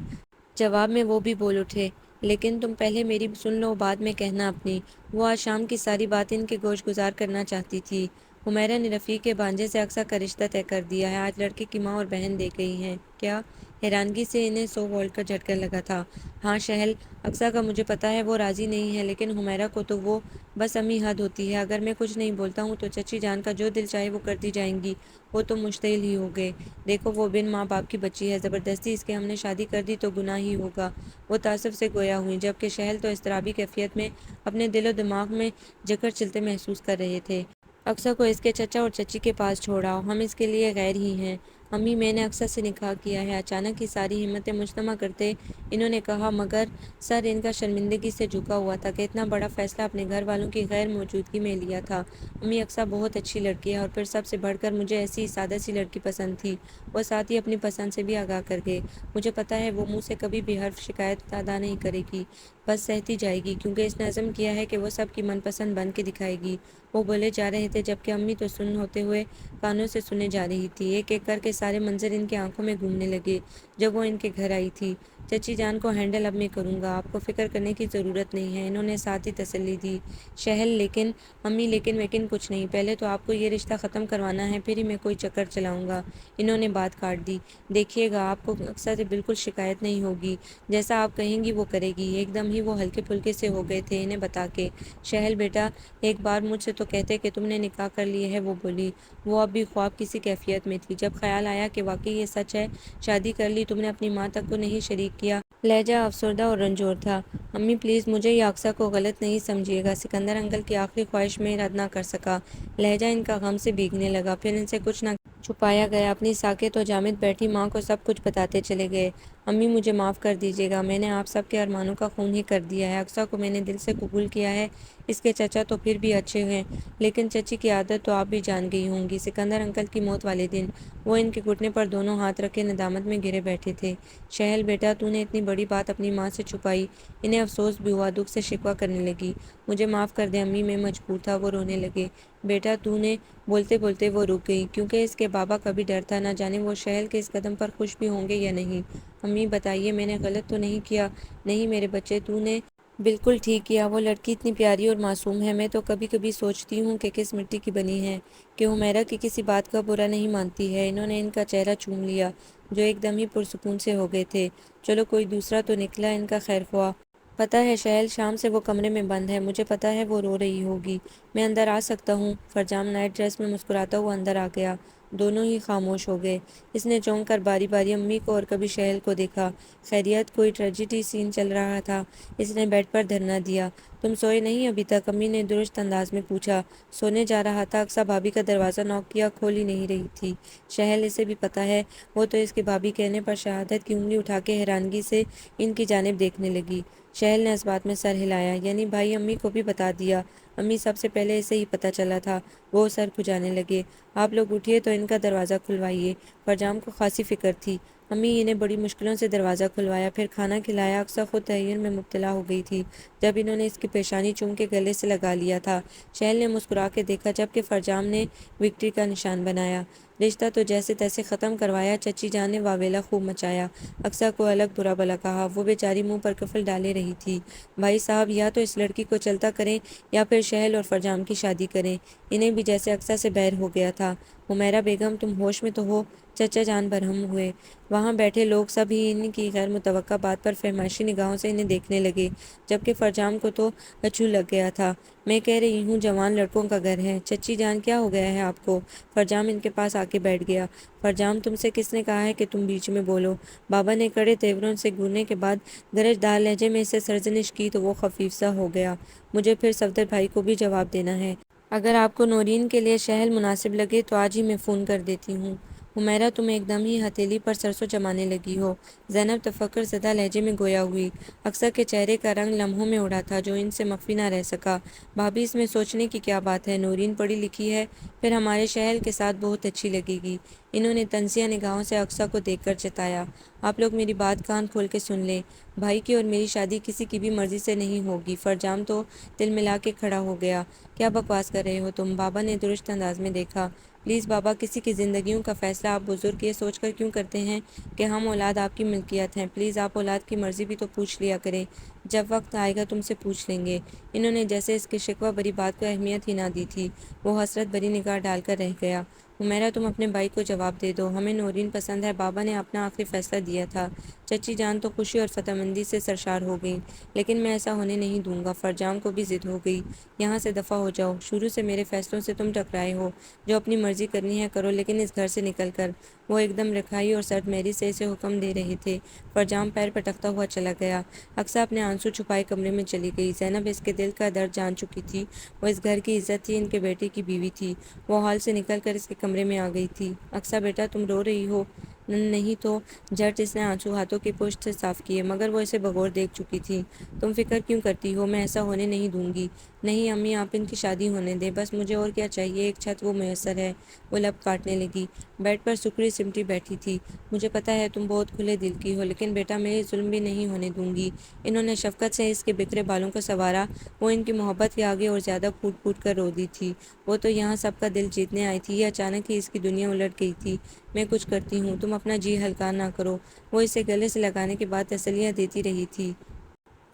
جواب میں وہ بھی بول اٹھے، لیکن تم پہلے میری سن لو، بعد میں کہنا اپنی۔ وہ آج شام کی ساری بات ان کے گوش گزار کرنا چاہتی تھی۔ حمیرہ نے رفیق کے بھانجے سے اقصیٰ کا رشتہ طے کر دیا ہے، آج لڑکے کی ماں اور بہن دیکھ گئی ہیں۔ کیا؟ حیرانگی سے انہیں 100 وولٹ کا جھٹکا لگا تھا۔ ہاں شہل، اقصیٰ کا مجھے پتہ ہے وہ راضی نہیں ہے، لیکن حمیرہ کو تو وہ بس امی حد ہوتی ہے۔ اگر میں کچھ نہیں بولتا ہوں تو چچی جان کا جو دل چاہے وہ کرتی جائیں گی۔ وہ تو مشتعل ہی ہو گئے۔ دیکھو، وہ بن ماں باپ کی بچی ہے، زبردستی اس کے ہم نے شادی کر دی تو گناہ ہی ہوگا۔ وہ تعصب سے گویا ہوئیں، جبکہ شہل تو اضطرابی کیفیت میں اپنے دل و دماغ میں جگر چلتے محسوس کر رہے تھے۔ اقصیٰ کو اس کے چچا اور چچی کے پاس چھوڑ آؤ، ہم اس کے لیے غیر ہی ہیں۔ امی، میں نے اقصیٰ سے نکاح کیا ہے، اچانک ہی ساری ہمتیں مجتمع کرتے انہوں نے کہا، مگر سر ان کا شرمندگی سے جھکا ہوا تھا کہ اتنا بڑا فیصلہ اپنے گھر والوں کی غیر موجودگی میں لیا تھا۔ امی، اقصیٰ بہت اچھی لڑکی ہے اور پھر سب سے بڑھ کر مجھے ایسی ہی سادہ سی لڑکی پسند تھی۔ وہ ساتھ ہی اپنی پسند سے بھی آگاہ کر گئے۔ مجھے پتہ ہے وہ منہ سے کبھی بھی حرف شکایت ادا نہیں کرے گی، بس سہتی جائے گی، کیونکہ اس نے عزم کیا ہے کہ وہ سب کی من پسند بن کے دکھائے گی۔ وہ بولے جا رہے تھے جبکہ امی تو سن ہوتے ہوئے کانوں سے سنے جا رہی تھی۔ ایک ایک کر کے سارے منظر ان کی آنکھوں میں گھومنے لگے جب وہ ان کے گھر آئی تھی۔ چچی جان کو ہینڈل اب میں کروں گا، آپ کو فکر کرنے کی ضرورت نہیں ہے، انہوں نے ساتھ ہی تسلی دی۔ شہل، لیکن امی، لیکن ویکن کچھ نہیں، پہلے تو آپ کو یہ رشتہ ختم کروانا ہے، پھر ہی میں کوئی چکر چلاؤں گا۔ انہوں نے بات کاٹ دی۔ دیکھیے گا، آپ کو اقصیٰ سے بالکل شکایت نہیں ہوگی، جیسا آپ کہیں گی وہ کرے گی۔ ایک دم ہی وہ ہلکے پھلکے سے ہو گئے تھے انہیں بتا کے۔ شہل بیٹا، ایک بار مجھ سے تو کہتے کہ تم نے نکاح کر لیے ہے، وہ بولی۔ وہ اب بھی خواب کسی کیفیت میں تھی۔ جب خیال آیا کہ واقعی یہ سچ ہے، شادی کر لی، تم نے اپنی ماں تک کو نہیں شریک کیا۔ لہجہ افسردہ اور رنجور تھا۔ امی پلیز مجھے یا اقصیٰ کو غلط نہیں سمجھیے گا، سکندر انکل کی آخری خواہش میں رد نہ کر سکا۔ لہجہ ان کا غم سے بھیگنے لگا۔ پھر ان سے کچھ نہ چھپایا گیا، اپنی ساکت و جامد بیٹھی ماں کو سب کچھ بتاتے چلے گئے۔ امی مجھے معاف کر دیجیے گا، میں نے آپ سب کے ارمانوں کا خون ہی کر دیا ہے۔ اقصیٰ کو میں نے دل سے قبول کیا ہے، اس کے چچا تو پھر بھی اچھے ہیں، لیکن چچی کی عادت تو آپ بھی جان گئی ہوں گی۔ سکندر انکل کی موت والے دن وہ ان کے گھٹنے پر دونوں ہاتھ رکھے ندامت میں گرے بیٹھے تھے۔ شہل بیٹا، تو نے اتنی بڑی بات اپنی ماں سے چھپائی۔ انہیں افسوس بھی ہوا، دکھ سے شکوہ کرنے لگی۔ مجھے معاف کر دے امی، میں مجبور تھا، وہ رونے لگے۔ بیٹا تو نے، بولتے بولتے وہ رک گئی، کیونکہ اس کے بابا کا بھی ڈر تھا، نہ جانے وہ شہل کے اس قدم پر خوش بھی ہوں گے یا نہیں۔ امی بتائیے، میں نے غلط تو نہیں کیا؟ نہیں میرے بچے، تو نے بالکل ٹھیک کیا، وہ لڑکی اتنی پیاری اور معصوم ہے، میں تو کبھی کبھی سوچتی ہوں کہ کس مٹی کی بنی ہے، کہ حمیرہ کی کسی بات کا برا نہیں مانتی ہے۔ انہوں نے ان کا چہرہ چوم لیا جو ایک دم ہی پرسکون سے ہو گئے تھے۔ چلو کوئی دوسرا تو نکلا ان کا خیر خواہ۔ پتہ ہے شہل، شام سے وہ کمرے میں بند ہے، مجھے پتہ ہے وہ رو رہی ہوگی، میں اندر آ سکتا ہوں؟ فرجام نائٹ ڈریس میں مسکراتا ہوا اندر آ گیا۔ دونوں ہی خاموش ہو گئے۔ اس نے چونک کر باری باری امی کو اور کبھی شہل کو دیکھا۔ خیریت؟ کوئی ٹریجڈی سین چل رہا تھا؟ اس نے بیڈ پر دھرنا دیا۔ تم سوئے نہیں ابھی تک؟ امی نے درست انداز میں پوچھا۔ سونے جا رہا تھا، اقصیٰ بھابی کا دروازہ نوک کیا، کھول ہی نہیں رہی تھی۔ شہل، اسے بھی پتہ ہے؟ وہ تو اس کے بھابی کہنے پر شہادت کی انگلی اٹھا کے حیرانگی سے ان کی جانب دیکھنے لگی۔ شہل نے اس بات میں سر ہلایا۔ یعنی بھائی امی کو بھی بتا دیا؟ امی سب سے پہلے اسے ہی پتہ چلا تھا۔ وہ سر کھجانے لگے۔ آپ لوگ اٹھیے تو ان کا دروازہ کھلوائیے۔ فرجام کو خاصی فکر تھی۔ امی نے بڑی مشکلوں سے دروازہ کھلوایا، پھر کھانا کھلایا۔ اقصیٰ خود تحیر میں مبتلا ہو گئی تھی جب انہوں نے اس کی پیشانی چوم کے گلے سے لگا لیا تھا۔ شہل نے مسکرا کے دیکھا جبکہ فرجام نے وکٹری کا نشان بنایا۔ رشتہ تو جیسے تیسے ختم کروایا۔ چچی جان نے واویلا خوب مچایا۔ اقصیٰ کو الگ برا بھلا کہا۔ وہ بیچاری منہ پر قفل ڈالے رہی تھی۔ بھائی صاحب یا تو اس لڑکی کو چلتا کریں یا پھر شہل اور فرجام کی شادی کریں۔ انہیں بھی جیسے اقصیٰ سے بیر ہو گیا تھا۔ حمیرہ بیگم تم ہوش میں تو ہو؟ چچا جان برہم ہوئے۔ وہاں بیٹھے لوگ سب ہی ان کی غیر متوقع بات پر فہمائشی نگاہوں سے انہیں دیکھنے لگے، جبکہ فرجام کو تو ہچو لگ گیا تھا۔ میں کہہ رہی ہوں جوان لڑکوں کا گھر ہے۔ چچی جان کیا ہو گیا ہے آپ کو؟ فرجام ان کے پاس آ کے بیٹھ گیا۔ فرجام تم سے کس نے کہا ہے کہ تم بیچ میں بولو؟ بابا نے کڑے تیوروں سے گھورنے کے بعد گرج دار لہجے میں اسے سرزنش کی تو وہ خفیف سا ہو گیا۔ مجھے پھر صفدر بھائی کو بھی جواب دینا ہے۔ اگر آپ کو نورین کے لیے شہل مناسب لگے تو آج ہی میں فون کر دیتی ہوں۔ حمیرہ تم ایک دم ہی ہتھیلی پر سرسوں جمانے لگی ہو۔ زینب تفکر زدہ لہجے میں گویا ہوئی۔ اقصیٰ کے چہرے کا رنگ لمحوں میں اڑا تھا جو ان سے مخفی نہ رہ سکا۔ بھابھی اس میں سوچنے کی کیا بات ہے؟ نورین پڑھی لکھی ہے، پھر ہمارے شہل کے ساتھ بہت اچھی لگے گی۔ انہوں نے طنزیہ نگاہوں سے اقصیٰ کو دیکھ کر جتایا۔ آپ لوگ میری بات کان کھول کے سن لیں۔ بھائی کی اور میری شادی کسی کی بھی مرضی سے نہیں ہوگی۔ فرجام تو تلملا کے کھڑا ہو گیا۔ کیا بکواس کر رہے ہو تم؟ بابا نے درشت انداز میں دیکھا۔ پلیز بابا، کسی کی زندگیوں کا فیصلہ آپ بزرگ یہ سوچ کر کیوں کرتے ہیں کہ ہم اولاد آپ کی ملکیت ہیں؟ پلیز آپ اولاد کی مرضی بھی تو پوچھ لیا کریں۔ جب وقت آئے گا تم سے پوچھ لیں گے۔ انہوں نے جیسے اس کی شکوہ بری بات کو اہمیت ہی نہ دی تھی۔ وہ حسرت بھری نگاہ ڈال کر رہ گیا۔ حمیرہ تم اپنے بھائی کو جواب دے دو۔ ہمیں نورین پسند ہے۔ بابا نے اپنا آخری فیصلہ دیا تھا۔ چچی جان تو خوشی اور فتح مندی سے سرشار ہو گئیں، لیکن میں ایسا ہونے نہیں دوں گا۔ فرجام کو بھی ضد ہو گئی۔ یہاں سے دفع ہو جاؤ۔ شروع سے میرے فیصلوں سے تم ٹکرائے ہو۔ جو اپنی مرضی کرنی ہے کرو، لیکن اس گھر سے نکل کر۔ وہ ایک دم رکھائی اور سرد مہری سے اسے حکم دے رہے تھے۔ فرجام پیر پٹکتا ہوا چلا گیا۔ اقصیٰ اپنے آنسو چھپائے کمرے میں چلی گئی۔ زینب اس کے دل کا درد جان چکی تھی۔ وہ اس گھر کی عزت تھی، ان کے بیٹے کی بیوی تھی۔ وہ ہال سے نکل کر اس کے کمرے میں آ گئی تھی۔ اقصیٰ بیٹا تم رو رہی ہو؟ نہیں تو۔ جھٹ اس نے آنسو ہاتھوں کی پشت سے صاف کیے، مگر وہ اسے بغور دیکھ چکی تھی۔ تم فکر کیوں کرتی ہو؟ میں ایسا ہونے نہیں دوں گی۔ نہیں امی، آپ ان کی شادی ہونے دیں۔ بس مجھے اور کیا چاہیے؟ ایک چھت وہ میسر ہے۔ وہ لب کاٹنے لگی۔ بیڈ پر سکڑی سمٹی بیٹھی تھی۔ مجھے پتہ ہے تم بہت کھلے دل کی ہو، لیکن بیٹا میں ظلم بھی نہیں ہونے دوں گی۔ انہوں نے شفقت سے اس کے بکھرے بالوں کو سنوارا۔ وہ ان کی محبت کے آگے اور زیادہ پھوٹ پھوٹ کر رو دی تھی۔ وہ تو یہاں سب کا دل جیتنے آئی تھی، یہ اچانک ہی اس کی دنیا الٹ گئی تھی۔ میں کچھ کرتی ہوں، تم اپنا جی ہلکا نہ کرو۔ وہ اسے گلے سے لگانے کے بعد تسلیاں دیتی رہی تھی۔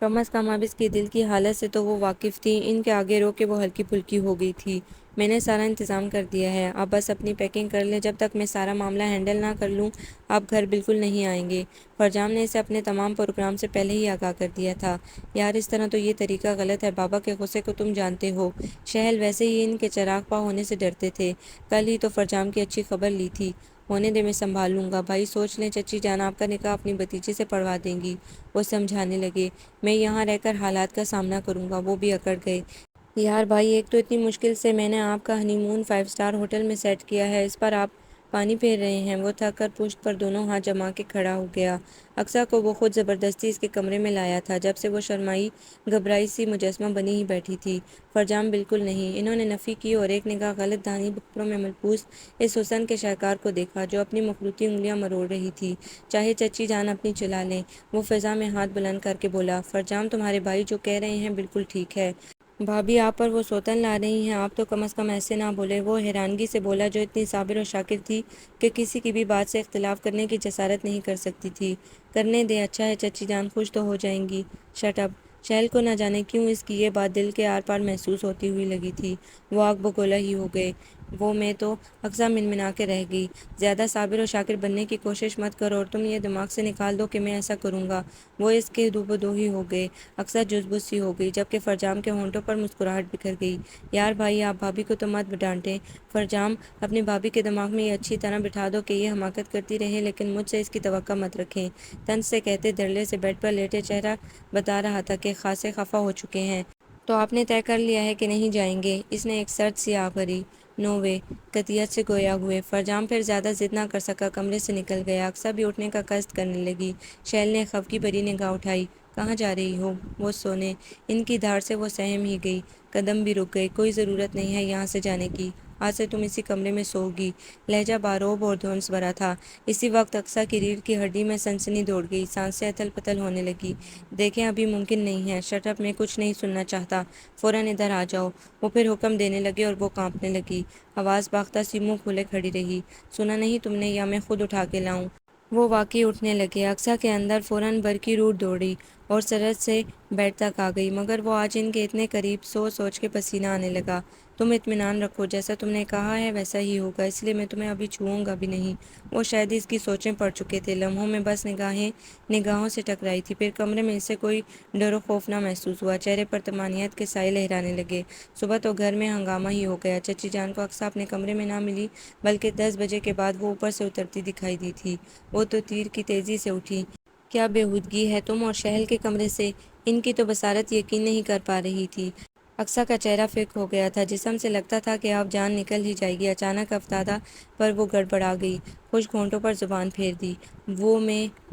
کم از کم اب اس کی دل کی حالت سے تو وہ واقف تھی۔ ان کے آگے رو کے وہ ہلکی پھلکی ہو گئی تھی۔ میں نے سارا انتظام کر دیا ہے، آپ بس اپنی پیکنگ کر لیں۔ جب تک میں سارا معاملہ ہینڈل نہ کر لوں آپ گھر بالکل نہیں آئیں گے۔ فرجام نے اسے اپنے تمام پروگرام سے پہلے ہی آگاہ کر دیا تھا۔ یار اس طرح تو یہ طریقہ غلط ہے۔ بابا کے غصے کو تم جانتے ہو۔ شہل ویسے ہی ان کے چراغ پا ہونے سے ڈرتے تھے۔ کل ہی تو فرجام کی اچھی خبر لی تھی۔ ہونے دے، میں سنبھال لوں گا۔ بھائی سوچ لیں، چچی جان آپ کا نکاح اپنی بھتیجی سے پڑھوا دیں گی۔ وہ سمجھانے لگے۔ میں یہاں رہ کر حالات کا سامنا کروں گا۔ وہ بھی اکڑ گئے۔ یار بھائی، ایک تو اتنی مشکل سے میں نے آپ کا ہنی مون 5 اسٹار ہوٹل میں سیٹ کیا ہے، اس پر آپ پانی پھیر رہے ہیں۔ وہ تھک کر پشت پر دونوں ہاتھ جما کے کھڑا ہو گیا۔ اقصیٰ کو وہ خود زبردستی اس کے کمرے میں لایا تھا، جب سے وہ شرمائی گھبرائی سی مجسمہ بنی ہی بیٹھی تھی۔ فرجام بالکل نہیں۔ انہوں نے نفی کی اور ایک نگاہ غلط دھانی بکروں میں ملبوس اس حسن کے شاہکار کو دیکھا جو اپنی مخروطی انگلیاں مروڑ رہی تھی۔ چاہے چچی جان اپنی چلا لیں۔ وہ فضا میں ہاتھ بلند کر کے بولا، فرجام تمہارے بھائی جو کہہ رہے ہیں بالکل ٹھیک ہے۔ بھابھی آپ پر وہ سوتن لا رہی ہیں، آپ تو کم از کم ایسے نہ بولے۔ وہ حیرانگی سے بولا جو اتنی صابر اور شاکر تھی کہ کسی کی بھی بات سے اختلاف کرنے کی جسارت نہیں کر سکتی تھی۔ کرنے دیں، اچھا ہے چچی جان خوش تو ہو جائیں گی۔ Shut up. شہل کو نہ جانے کیوں اس کی یہ بات دل کے آر پار محسوس ہوتی ہوئی لگی تھی۔ وہ آگ بگولا ہی ہو گئے۔ وہ میں تو اقصیٰ منمنا کے رہ گئی۔ زیادہ صابر و شاکر بننے کی کوشش مت کرو اور تم یہ دماغ سے نکال دو کہ میں ایسا کروں گا۔ وہ اس کے دو بدو ہی ہو گئے۔ اقصیٰ جزبز سی ہو گئی، جبکہ فرجام کے ہونٹوں پر مسکراہٹ بکھر گئی۔ یار بھائی، آپ بھابھی کو تو مت ڈانٹیں۔ فرجام، اپنی بھابھی کے دماغ میں یہ اچھی طرح بٹھا دو کہ یہ حماقت کرتی رہے، لیکن مجھ سے اس کی توقع مت رکھیں۔ طنز سے کہتے دھڑلے سے بیڈ پر لیٹے چہرہ بتا رہا تھا کہ خاصے خفا ہو چکے ہیں۔ تو آپ نے طے کر لیا ہے کہ نہیں جائیں گے؟ اس نے ایک سرد سی آہ بھری۔ نو وے، قطعیت سے گویا ہوئے۔ فرجام پھر زیادہ ضد نہ کر سکا، کمرے سے نکل گیا۔ اقصیٰ بھی اٹھنے کا قصد کرنے لگی۔ شہل نے خفگی بھری نگاہ اٹھائی۔ کہاں جا رہی ہو؟ وہ سونے۔ ان کی دھاڑ سے وہ سہم ہی گئی۔ قدم بھی رک گئے۔ کوئی ضرورت نہیں ہے یہاں سے جانے کی، آج سے تم اسی کمرے میں سو گی۔ لہجہ باروب اور دھونس بھرا تھا۔ اسی وقت اقصیٰ کی ریڑھ کی ہڈی میں سنسنی دوڑ گئی، سانسیں اتھل پتھل ہونے لگی۔ دیکھیں ابھی ممکن نہیں ہے، شٹ اپ، میں کچھ نہیں سننا چاہتا، فوراً ادھر آ جاؤ۔ وہ پھر حکم دینے لگے اور وہ کانپنے لگی۔ آواز باختہ سی منہ کھولے کھڑی رہی۔ سنا نہیں تم نے، یا میں خود اٹھا کے لاؤں؟ وہ واقعی اٹھنے لگے۔ اقصیٰ کے اندر فوراً برقی روح دوڑی اور سرعت سے بیڈ تک آ گئی، مگر وہ آج ان کے اتنے قریب سوچ سوچ کے پسینہ آنے لگا۔ تم اطمینان رکھو، جیسا تم نے کہا ہے ویسا ہی ہوگا، اس لیے میں تمہیں ابھی چھوؤں گا بھی نہیں۔ وہ شاید ہی اس کی سوچیں پڑ چکے تھے، لمحوں میں بس نگاہیں نگاہوں سے ٹکرائی تھی، پھر کمرے میں اسے کوئی ڈر و خوف نہ محسوس ہوا۔ چہرے پر طمانینت کے سائے لہرانے لگے۔ صبح تو گھر میں ہنگامہ ہی ہو گیا۔ چچی جان کو اقصیٰ اپنے کمرے میں نہ ملی، بلکہ 10 بجے کے بعد وہ اوپر سے اترتی دکھائی دی تھی۔ وہ تو تیر کی تیزی سے اٹھی۔ کیا بےہودگی ہے تم اور شہل کے کمرے سے؟ ان کی تو بصارت یقین نہیں کر پا رہی تھی۔ اقصیٰ کا چہرہ فک ہو گیا تھا، جسم سے لگتا تھا کہ اب جان نکل ہی جائے گی۔ اچانک افتادہ پر وہ گڑبڑا گئی، خشک ہونٹوں پر زبان پھیر دی۔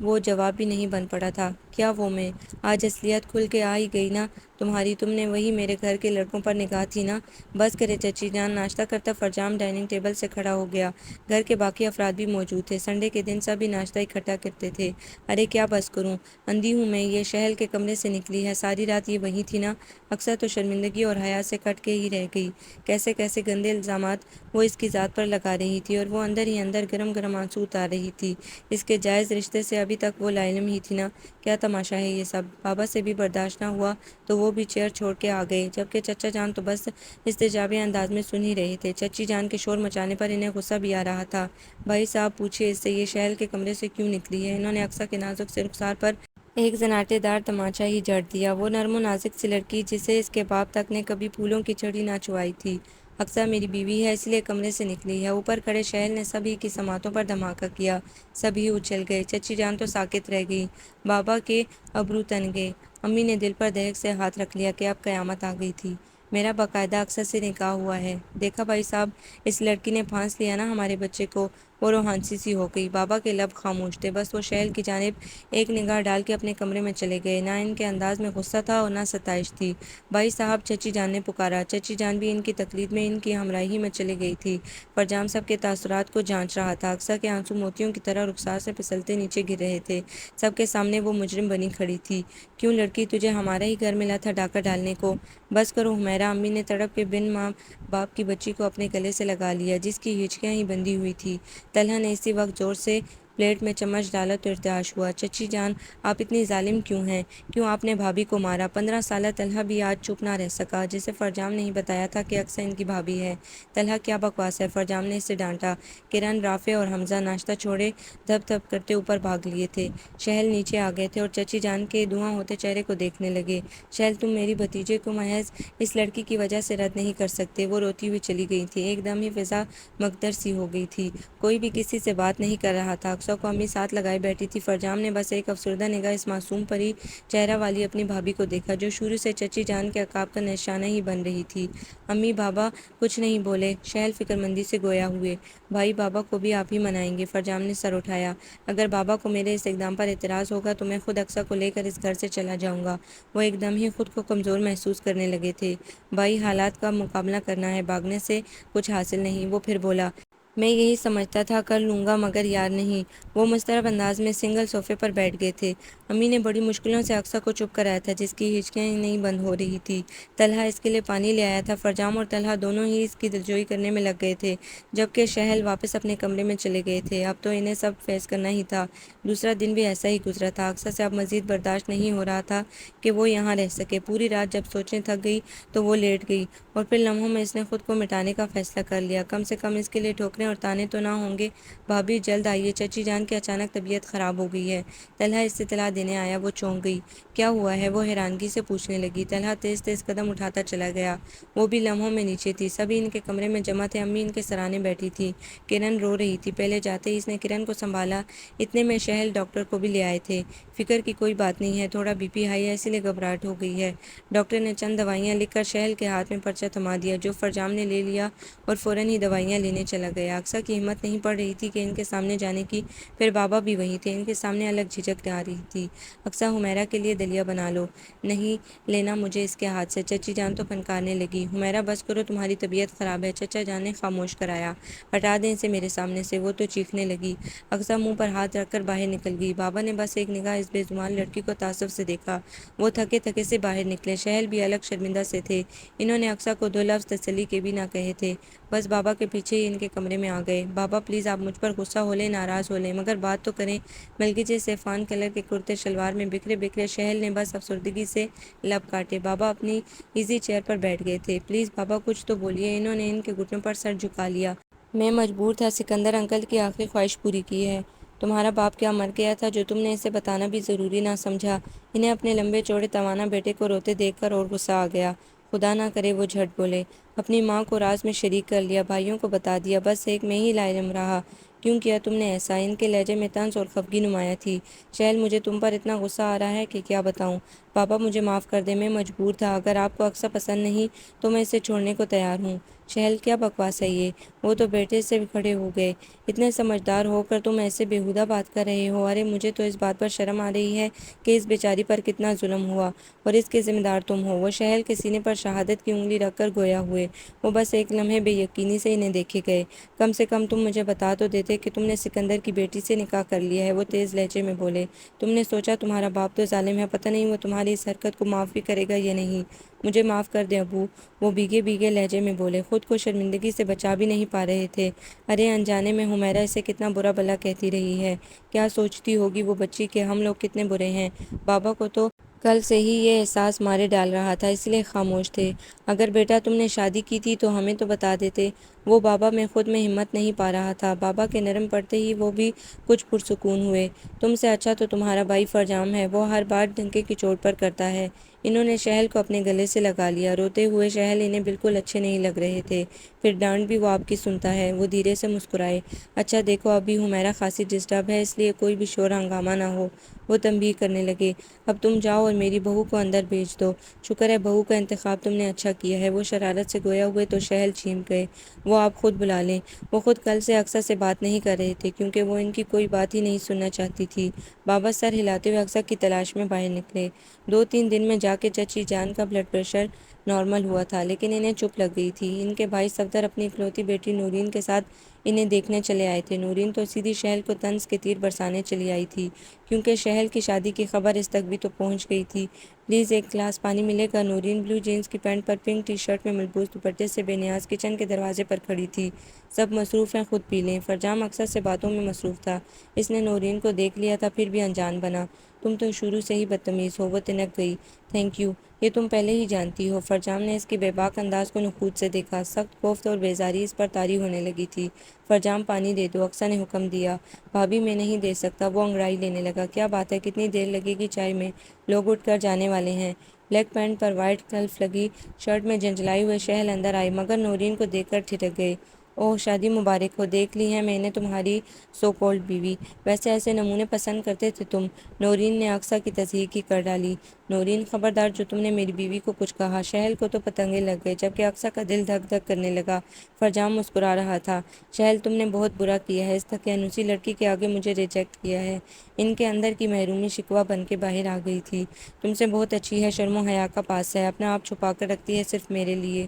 وہ جواب بھی نہیں بن پڑا تھا۔ کیا وہ میں؟ آج اصلیت کھل کے آ ہی گئی نا تمہاری، تم نے وہی میرے گھر کے لڑکوں پر نگاہ تھی نا؟ بس کرے چچی جان، ناشتہ کرتا فرجام ڈائننگ ٹیبل سے کھڑا ہو گیا۔ گھر کے باقی افراد بھی موجود تھے، سنڈے کے دن سبھی ناشتہ اکٹھا کرتے تھے۔ ارے کیا بس کروں، اندھی ہوں میں، یہ شہل کے کمرے سے نکلی ہے، ساری رات یہ وہیں تھی نا؟ اکثر تو شرمندگی اور حیا سے کٹ کے ہی رہ گئی۔ کیسے کیسے گندے الزامات وہ اس کی ذات پر لگا رہی تھی، اور وہ اندر ہی اندر گرم گرم آنسو اتار رہی تھی۔ اس کے جائز رشتے سے ابھی تک وہ لاعلم ہی تھی نا؟ کیا تماشا ہے یہ سب؟ بابا سے بھی برداشت نہ ہوا تو وہ بھی چیئر چھوڑ کے آ گئے، جبکہ چچا جان تو بس استجابی انداز میں سن ہی رہے تھے۔ چچی جان کے شور مچانے پر انہیں غصہ بھی آ رہا تھا۔ بھائی صاحب پوچھئے اس سے، یہ شہل کے کمرے سے کیوں نکلی ہے؟ انہوں نے اقصیٰ کے نازک سے رخسار پر ایک زناٹے دار تمانچہ ہی جڑ دیا۔ وہ نرم و نازک سی لڑکی، جسے اس کے باپ تک نے کبھی پھولوں کی چھڑی نہ چھوائی تھی۔ اقصیٰ میری بیوی ہے، اس لیے کمرے سے نکلی ہے۔ اوپر کھڑے شہل نے سبھی کی سماعتوں پر دھماکہ کیا۔ سبھی اچھل گئے۔ چچی جان تو ساکت رہ گئی۔ بابا کے ابرو تن گئے۔ امی نے دل پر دہک سے ہاتھ رکھ لیا کہ اب قیامت آ گئی تھی۔ میرا باقاعدہ اقصیٰ سے نکاح ہوا ہے، دیکھا بھائی صاحب، اس لڑکی نے پھانس لیا نا ہمارے بچے کو۔ وہ روحانسی سی ہو گئی۔ بابا کے لب خاموش تھے، بس وہ شہل کی جانب ایک نگاہ ڈال کے اپنے کمرے میں چلے گئے۔ نہ ان کے انداز میں غصہ تھا اور نہ ستائش تھی۔ بھائی صاحب، چچی جان نے پکارا۔ چچی جان بھی ان کی تقلید میں ان کی ہمراہی میں چلی گئی تھی۔ فرجام سب کے تاثرات کو جانچ رہا تھا۔ اقصیٰ کے آنسو موتیوں کی طرح رخسار سے پھسلتے نیچے گر رہے تھے۔ سب کے سامنے وہ مجرم بنی کھڑی تھی۔ کیوں لڑکی، تجھے ہمارا ہی گھر ملا تھا ڈاکہ ڈالنے کو؟ بس کرو حمیرہ، امی نے تڑپ کے بن ماں باپ کی بچی کو اپنے گلے سے لگا لیا، جس کی ہچکیاں ہی بندھی ہوئی تھی۔ طلحہ نے اسی وقت زور سے پلیٹ میں چمچ ڈالا تو ارتعاش ہوا۔ چچی جان، آپ اتنی ظالم کیوں ہیں؟ کیوں آپ نے بھابھی کو مارا؟ 15 سالہ طلحہ بھی آج چپ نہ رہ سکا، جسے فرجام نے ہی بتایا تھا کہ اقصیٰ ان کی بھابھی ہے۔ طلحہ کیا بکواس ہے، فرجام نے اسے ڈانٹا۔ کرن، رافع اور حمزہ ناشتہ چھوڑے دھپ دھپ کرتے اوپر بھاگ لیے تھے۔ شہل نیچے آ گئے تھے اور چچی جان کے دھواں ہوتے چہرے کو دیکھنے لگے۔ شہل، تم میری بھتیجے کو محض اس لڑکی کی وجہ سے رد نہیں کر سکتے۔ وہ روتی ہوئی چلی گئی تھی۔ ایک دم ہی فضا مگدر سی ہو گئی تھی، کوئی بھی کسی سے بات نہیں کر رہا تھا۔ اقصیٰ کو امی ساتھ لگائے بیٹھی تھی۔ فرجام نے بس ایک افسردہ نگاہ اس معصوم پری چہرہ والی اپنی بھابھی کو دیکھا، جو شروع سے چچی جان کے عقاب کا نشانہ ہی بن رہی تھی۔ امی بابا کچھ نہیں بولے، شہل فکرمندی سے گویا ہوئے۔ بھائی بابا کو بھی آپ ہی منائیں گے؟ فرجام نے سر اٹھایا۔ اگر بابا کو میرے اس اقدام پر اعتراض ہوگا تو میں خود اقصیٰ کو لے کر اس گھر سے چلا جاؤں گا۔ وہ ایک دم ہی خود کو کمزور محسوس کرنے لگے تھے۔ بھائی حالات کا مقابلہ کرنا ہے، بھاگنے سے کچھ حاصل نہیں۔ وہ پھر بولا، میں یہی سمجھتا تھا کر لوں گا، مگر یار نہیں۔ وہ مضطرب انداز میں سنگل صوفے پر بیٹھ گئے تھے۔ امی نے بڑی مشکلوں سے اقصیٰ کو چپ کرایا تھا، جس کی ہچکیاں ہی نہیں بند ہو رہی تھی۔ طلحہ اس کے لیے پانی لے آیا تھا۔ فرجام اور طلحہ دونوں ہی اس کی دلجوئی کرنے میں لگ گئے تھے، جبکہ شہل واپس اپنے کمرے میں چلے گئے تھے۔ اب تو انہیں سب فیس کرنا ہی تھا۔ دوسرا دن بھی ایسا ہی گزرا تھا۔ اقصیٰ سے اب مزید برداشت نہیں ہو رہا تھا کہ وہ یہاں رہ سکے۔ پوری رات جب سوچیں تھک گئی تو وہ لیٹ گئی، اور پھر لمحوں میں اس نے خود کو مٹانے کا فیصلہ کر لیا۔ کم سے کم اس کے لیے ٹھوکریں اور طعنے تو نہ ہوں گے۔ بھابھی جلد آئیے، چچی جان کی اچانک طبیعت خراب ہو گئی ہے۔ طلحہ اس سے اطلاع دینے آیا۔ وہ چونک گئی۔ کیا ہوا ہے؟ وہ حیرانگی سے پوچھنے لگی۔ طلحہ تیز تیز قدم اٹھاتا چلا گیا۔ وہ بھی لمحوں میں نیچے تھی۔ سبھی ان کے کمرے میں جمع تھے۔ امی ان کے سرانے بیٹھی تھی۔ کرن رو رہی تھی۔ پہلے جاتے ہی اس نے کرن کو سنبھالا۔ اتنے میں شہل ڈاکٹر کو بھی لے آئے تھے۔ فکر کی کوئی بات نہیں ہے، تھوڑا بی پی ہائی ہے، اسی لیے گھبراہٹ ہو گئی ہے۔ ڈاکٹر نے چند دوائیاں لکھ کر شہل کے ہاتھ میں پرچہ تھما دیا، جو فرجام نے لے لیا اور فوراً ہی دوائیاں لینے چلا گیا۔ گیا۔ اقصیٰ کی ہمت نہیں پڑ رہی تھی کہ ان کے سامنے جانے کی، پھر بابا بھی وہیں تھے، ان کے سامنے الگ جھجک آ رہی تھی۔ اقصیٰ، حمیرہ کے لیے دلیا بنا لو۔ نہیں لینا مجھے اس کے ہاتھ سے، چچی جان تو پھنکارنے لگی۔ حمیرہ بس کرو، تمہاری طبیعت خراب ہے، چچا جان نے خاموش کرایا۔ ہٹا دیں اسے میرے سامنے سے، وہ تو چیخنے لگی۔ اقصیٰ منہ پر ہاتھ رکھ کر باہر نکل گئی۔ بابا نے بس ایک نگاہ اس بے زبان لڑکی کو تعصب سے دیکھا۔ وہ تھکے تھکے سے باہر نکلے۔ شہل بھی الگ شرمندہ سے تھے۔ انہوں نے اقصیٰ کو دو لفظ تسلی کے بھی نہ کہے تھے، بس بابا کے پیچھے ہی ان کے کمرے میں آ گئے۔ بابا پلیز آپ مجھ پر غصہ ہو لیں، ناراض ہو لیں، مگر بات تو کریں۔ ملگجے سیفان کلر کے کرتے شلوار میں بکھرے بکھرے شہل نے بس افسردگی سے لب کاٹے۔ بابا اپنی ایزی چیئر پر بیٹھ گئے تھے۔ پلیز بابا کچھ تو بولیے۔ انہوں نے ان کے گھٹنوں پر سر جھکا لیا۔ میں مجبور تھا، سکندر انکل کی آخری خواہش پوری کی ہے۔ تمہارا باپ کیا مر گیا تھا جو تم نے اسے بتانا بھی ضروری نہ سمجھا؟ انہیں اپنے لمبے چوڑے توانا بیٹے کو روتے دیکھ کر اور غصہ آ گیا۔ خدا نہ کرے وہ جھٹ بولے۔ اپنی ماں کو راز میں شریک کر لیا، بھائیوں کو بتا دیا، بس ایک میں ہی لا علم رہا۔ کیوں کیا تم نے ایسا؟ ان کے لہجے میں طنز اور خفگی نمایاں تھی۔ شہل مجھے تم پر اتنا غصہ آ رہا ہے کہ کیا بتاؤں۔ بابا مجھے معاف کر دیں، میں مجبور تھا۔ اگر آپ کو اقصیٰ پسند نہیں تو میں اسے چھوڑنے کو تیار ہوں۔ شہل کیا بکواس ہے یہ؟ وہ تو بیٹے سے کھڑے ہو گئے۔ اتنے سمجھدار ہو کر تم ایسے بیہودہ بات کر رہے ہو؟ ارے مجھے تو اس بات پر شرم آ رہی ہے کہ اس بیچاری پر کتنا ظلم ہوا اور اس کے ذمہ دار تم ہو۔ وہ شہل کے سینے پر شہادت کی انگلی رکھ کر گویا ہوئے۔ وہ بس ایک لمحے بے یقینی سے انہیں دیکھے گئے۔ کم سے کم تم مجھے بتا تو دیتے کہ تم نے سکندر کی بیٹی سے نکاح کر لیا ہے، وہ تیز لہجے میں بولے۔ تم نے سوچا تمہارا باپ تو ظالم ہے، پتہ نہیں وہ تمہاری اس حرکت کو معاف بھی کرے گا یا نہیں۔ مجھے معاف کر دیں ابو، وہ بھیگے بھیگے لہجے میں بولے، خود کو شرمندگی سے بچا بھی نہیں پا رہے تھے۔ ارے انجانے میں حمیرہ اسے کتنا برا بھلا کہتی رہی ہے۔ کیا سوچتی ہوگی وہ بچی کہ ہم لوگ کتنے برے ہیں؟ بابا کو تو کل سے ہی یہ احساس مارے ڈال رہا تھا، اس لیے خاموش تھے۔ اگر بیٹا تم نے شادی کی تھی تو ہمیں تو بتا دیتے۔ وہ بابا میں خود میں ہمت نہیں پا رہا تھا۔ بابا کے نرم پڑتے ہی وہ بھی کچھ پرسکون ہوئے۔ تم سے اچھا تو تمہارا بھائی فرجام ہے، وہ ہر بات ڈنکے کی چوٹ پر کرتا ہے۔ انہوں نے شہل کو اپنے گلے سے لگا لیا۔ روتے ہوئے شہل انہیں بالکل اچھے نہیں لگ رہے تھے۔ پھر ڈانٹ بھی وہ آپ کی سنتا ہے۔ وہ دھیرے سے مسکرائے۔ اچھا دیکھو ابھی حمیرہ خاصی ڈسٹرب ہے، اس لیے کوئی بھی شور ہنگامہ نہ ہو۔ وہ تنبیہ کرنے لگے۔ اب تم جاؤ اور میری بہو کو اندر بھیج دو۔ شکر ہے بہو کا انتخاب تم نے اچھا کیا ہے۔ وہ شرارت سے گویا ہوئے تو شہل چیم گئے۔ وہ آپ خود بلا لیں۔ وہ خود کل سے اقصیٰ سے بات نہیں کر رہے تھے کیونکہ وہ ان کی کوئی بات ہی نہیں سننا چاہتی تھی۔ بابا سر ہلاتے ہوئے اقصیٰ کی تلاش میں باہر نکلے۔ 2-3 دن میں جا کے چچی جان کا بلڈ پریشر نارمل ہوا تھا، لیکن انہیں چپ لگ گئی تھی۔ ان کے بھائی صفدر اپنی اکلوتی بیٹی نورین کے ساتھ انہیں دیکھنے چلے آئے تھے۔ نورین تو سیدھی شہل کو طنز کے تیر برسانے چلی آئی تھی کیونکہ شہل کی شادی کی خبر اس تک بھی تو پہنچ گئی تھی۔ پلیز ایک گلاس پانی ملے گا؟ نورین بلو جینس کی پینٹ پر پنک ٹی شرٹ میں ملبوس دوپٹے سے بے نیاز کچن کے دروازے پر کھڑی تھی۔ سب مصروف ہیں، خود پی لیں۔ فرجام اقصیٰ سے باتوں میں مصروف تھا۔ اس نے نورین کو دیکھ لیا تھا پھر بھی انجان بنا۔ تم تو شروع سے ہی بدتمیز ہو۔ وہ تنک گئی۔ تھینک یو، یہ تم پہلے ہی جانتی ہو۔ فرجام نے اس کے بے باک انداز کو نخوت سے دیکھا۔ سخت کوفت اور بیزاری اس پر طاری ہونے لگی تھی۔ فرجام پانی دے دو، اقصیٰ نے حکم دیا۔ بھابھی میں نہیں دے سکتا، وہ انگڑائی لینے لگا۔ کیا بات ہے، کتنی دیر لگے گی چائے میں؟ لوگ اٹھ کر جانے والے ہیں۔ بلیک پینٹ پر وائٹ کلف لگی شرٹ میں جھنجھلائے ہوئے شہل اندر آئے مگر نورین کو دیکھ کر ٹھٹک گئے۔ اوہ شادی مبارک ہو، دیکھ لی ہے میں نے تمہاری سو کولڈ بیوی۔ ویسے ایسے نمونے پسند کرتے تھے تم؟ نورین نے اقصیٰ کی تصدیق ہی کر ڈالی۔ نورین خبردار جو تم نے میری بیوی کو کچھ کہا۔ شہل کو تو پتنگے لگ گئے جبکہ اقصیٰ کا دل دھک دھک کرنے لگا۔ فرجام مسکرا رہا تھا۔ شہل تم نے بہت برا کیا ہے، اس دقیانوسی لڑکی کے آگے مجھے ریجیکٹ کیا ہے۔ ان کے اندر کی محرومی شکوہ بن کے باہر آ گئی تھی۔ تم سے بہت اچھی ہے، شرم و حیا کا پاس ہے، اپنا آپ چھپا کر رکھتی ہے صرف میرے لیے۔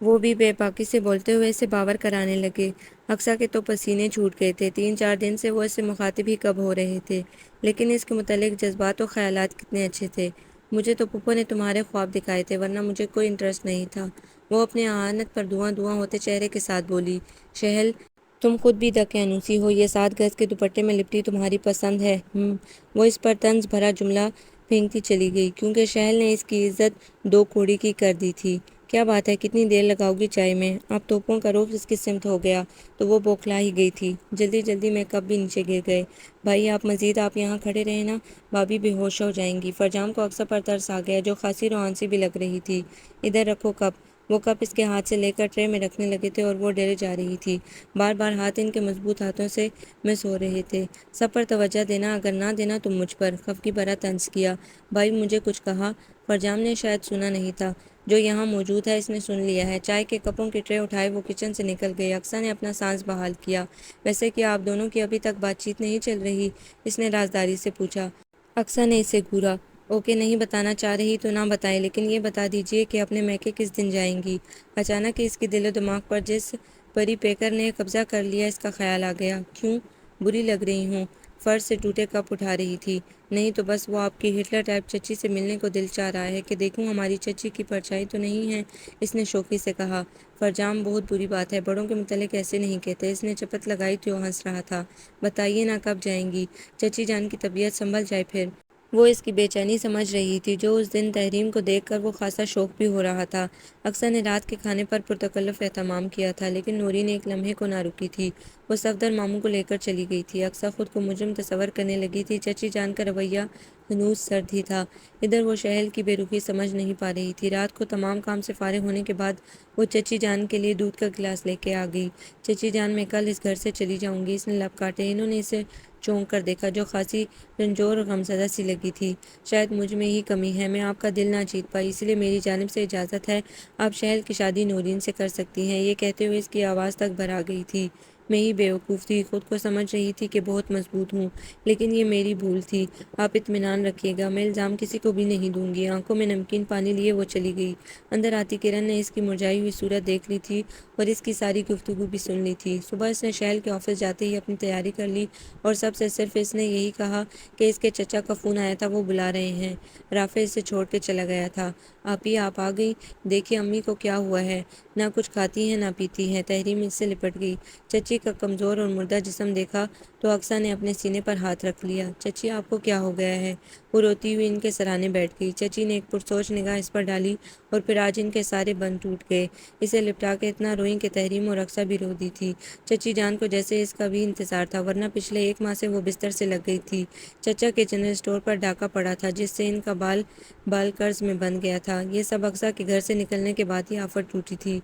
وہ بھی بے باکی سے بولتے ہوئے اسے باور کرانے لگے۔ اقصیٰ کے تو پسینے چھوٹ گئے تھے۔ 3-4 دن سے وہ اس سے مخاطب ہی کب ہو رہے تھے، لیکن اس کے متعلق جذبات و خیالات کتنے اچھے تھے۔ مجھے تو پھپھو نے تمہارے خواب دکھائے تھے ورنہ مجھے کوئی انٹرسٹ نہیں تھا، وہ اپنے اعانت پر دھواں دھواں ہوتے چہرے کے ساتھ بولی۔ شہل تم خود بھی دقیانوسی ہو، یہ 7 گز کے دوپٹے میں لپٹی تمہاری پسند ہے؟ وہ اس پر طنز بھرا جملہ پھینکتی چلی گئی کیونکہ شہل نے اس کی عزت 2 کوڑی کی کر دی تھی۔ کیا بات ہے، کتنی دیر لگاؤ گی چائے میں؟ اب توپوں کا رخ اس کی سمت ہو گیا تو وہ بوکھلا ہی گئی تھی۔ جلدی جلدی میں کپ بھی نیچے گر گئے۔ بھائی آپ یہاں کھڑے رہے نا، بھابھی بے ہوش ہو جائیں گی۔ فرجام کو اقصیٰ پر ترس آ گیا جو خاصی رومانسی بھی لگ رہی تھی۔ ادھر رکھو کپ۔ وہ کپ اس کے ہاتھ سے لے کر ٹرے میں رکھنے لگے تھے اور وہ ڈرے جا رہی تھی۔ بار بار ہاتھ ان کے مضبوط ہاتھوں سے مس ہو رہے تھے۔ سب پر توجہ دینا، اگر نہ دینا تو مجھ پر۔ خفگی بھرا طنز کیا۔ بھائی مجھے کچھ کہا؟ فرجام نے شاید سنا نہیں تھا۔ جو یہاں موجود ہے اس نے سن لیا ہے۔ چائے کے کپوں کی ٹرے اٹھائے وہ کچن سے نکل گئی۔ اقصیٰ نے اپنا سانس بحال کیا۔ ویسے کیا آپ دونوں کی ابھی تک بات چیت نہیں چل رہی؟ اس نے رازداری سے پوچھا۔ اقصیٰ نے اسے گھورا۔ اوکے، نہیں بتانا چاہ رہی تو نہ بتائیں، لیکن یہ بتا دیجیے کہ اپنے میکے کس دن جائیں گی؟ اچانک اس کے دل و دماغ پر جس پری پیکر نے قبضہ کر لیا اس کا خیال آ گیا۔ کیوں؟ بری لگ رہی ہوں؟ فرش سے ٹوٹے کپ اٹھا رہی تھی۔ نہیں تو بس وہ آپ کی ہٹلر ٹائپ چچی سے ملنے کو دل چاہ رہا ہے کہ دیکھوں ہماری چچی کی پرچھائی تو نہیں ہے، اس نے شوخی سے کہا۔ فرجام، بہت بری بات ہے، بڑوں کے متعلق ایسے نہیں کہتے۔ اس نے چپت لگائی تو وہ ہنس رہا تھا۔ بتائیے نا کب جائیں گی؟ چچی جان کی طبیعت سنبھل جائے پھر۔ وہ اس کی بے چینی سمجھ رہی تھی، جو اس دن تحریم کو دیکھ کر وہ خاصا شوق بھی ہو رہا تھا۔ اقصیٰ نے رات کے کھانے پر پرتکلف اہتمام کیا تھا، لیکن نورین ایک لمحے کو نہ رکی تھی۔ وہ صفدر ماموں کو لے کر چلی گئی تھی۔ اقصیٰ خود کو مجرم تصور کرنے لگی تھی۔ چچی جان کا رویہ ہنوز سرد ہی تھا۔ ادھر وہ شہل کی بے رخی سمجھ نہیں پا رہی تھی۔ رات کو تمام کام سے فارغ ہونے کے بعد وہ چچی جان کے لیے دودھ کا گلاس لے کے آ گئی۔ چچی جان، میں کل اس گھر سے چلی جاؤں گی۔ اس نے لب کاٹے۔ انہوں نے اسے چونک کر دیکھا، جو خاصی رنجور اور غمزدہ سی لگی تھی۔ شاید مجھ میں ہی کمی ہے، میں آپ کا دل نہ جیت پائی، اس لیے میری جانب سے اجازت ہے، آپ شہل کی شادی نورین سے کر سکتی ہیں۔ یہ کہتے ہوئے اس کی آواز تک بھر آ گئی تھی۔ میں ہی بیوقوف تھی، خود کو سمجھ رہی تھی کہ بہت مضبوط ہوں، لیکن یہ میری بھول تھی۔ آپ اطمینان رکھیے گا، میں الزام کسی کو بھی نہیں دوں گی۔ آنکھوں میں نمکین پانی لیے وہ چلی گئی۔ اندر آتی کرن نے اس کی مرجھائی ہوئی صورت دیکھ لی تھی اور اس کی ساری گفتگو بھی سن لی تھی۔ صبح اس نے شہل کے آفس جاتے ہی اپنی تیاری کر لی اور سب سے صرف اس نے یہی کہا کہ اس کے چچا کا فون آیا تھا، وہ بلا رہے ہیں۔ رافع اسے چھوڑ کے چلا گیا تھا۔ آپی، آپ آ گئی؟ دیکھیے امی کو کیا ہوا ہے، نہ کچھ کھاتی ہیں نہ پیتی ہیں۔ تحریم اس سے لپٹ گئی۔ چچی کا کمزور اور مردہ جسم دیکھا تو اقصیٰ نے اپنے سینے پر ہاتھ رکھ لیا۔ چچی، آپ کو کیا ہو گیا ہے؟ وہ روتی ہوئی ان کے سرانے بیٹھ گئی۔ چچی نے ایک پرسوچ نگاہ اس پر ڈالی اور پھر آج ان کے سارے بند ٹوٹ گئے۔ اسے لپٹا کے اتنا روئیں کہ تحریم اور اقصیٰ بھی رو دی تھی۔ چچی جان کو جیسے اس کا بھی انتظار تھا، ورنہ پچھلے 1 ماہ سے وہ بستر سے لگ گئی تھی۔ چچا کے جنرل اسٹور پر ڈاکہ پڑا تھا، جس سے ان کا بال قرض میں بند گیا تھا۔ یہ سب اقصیٰ کے گھر سے نکلنے کے بعد ہی آفت ٹوٹی تھی۔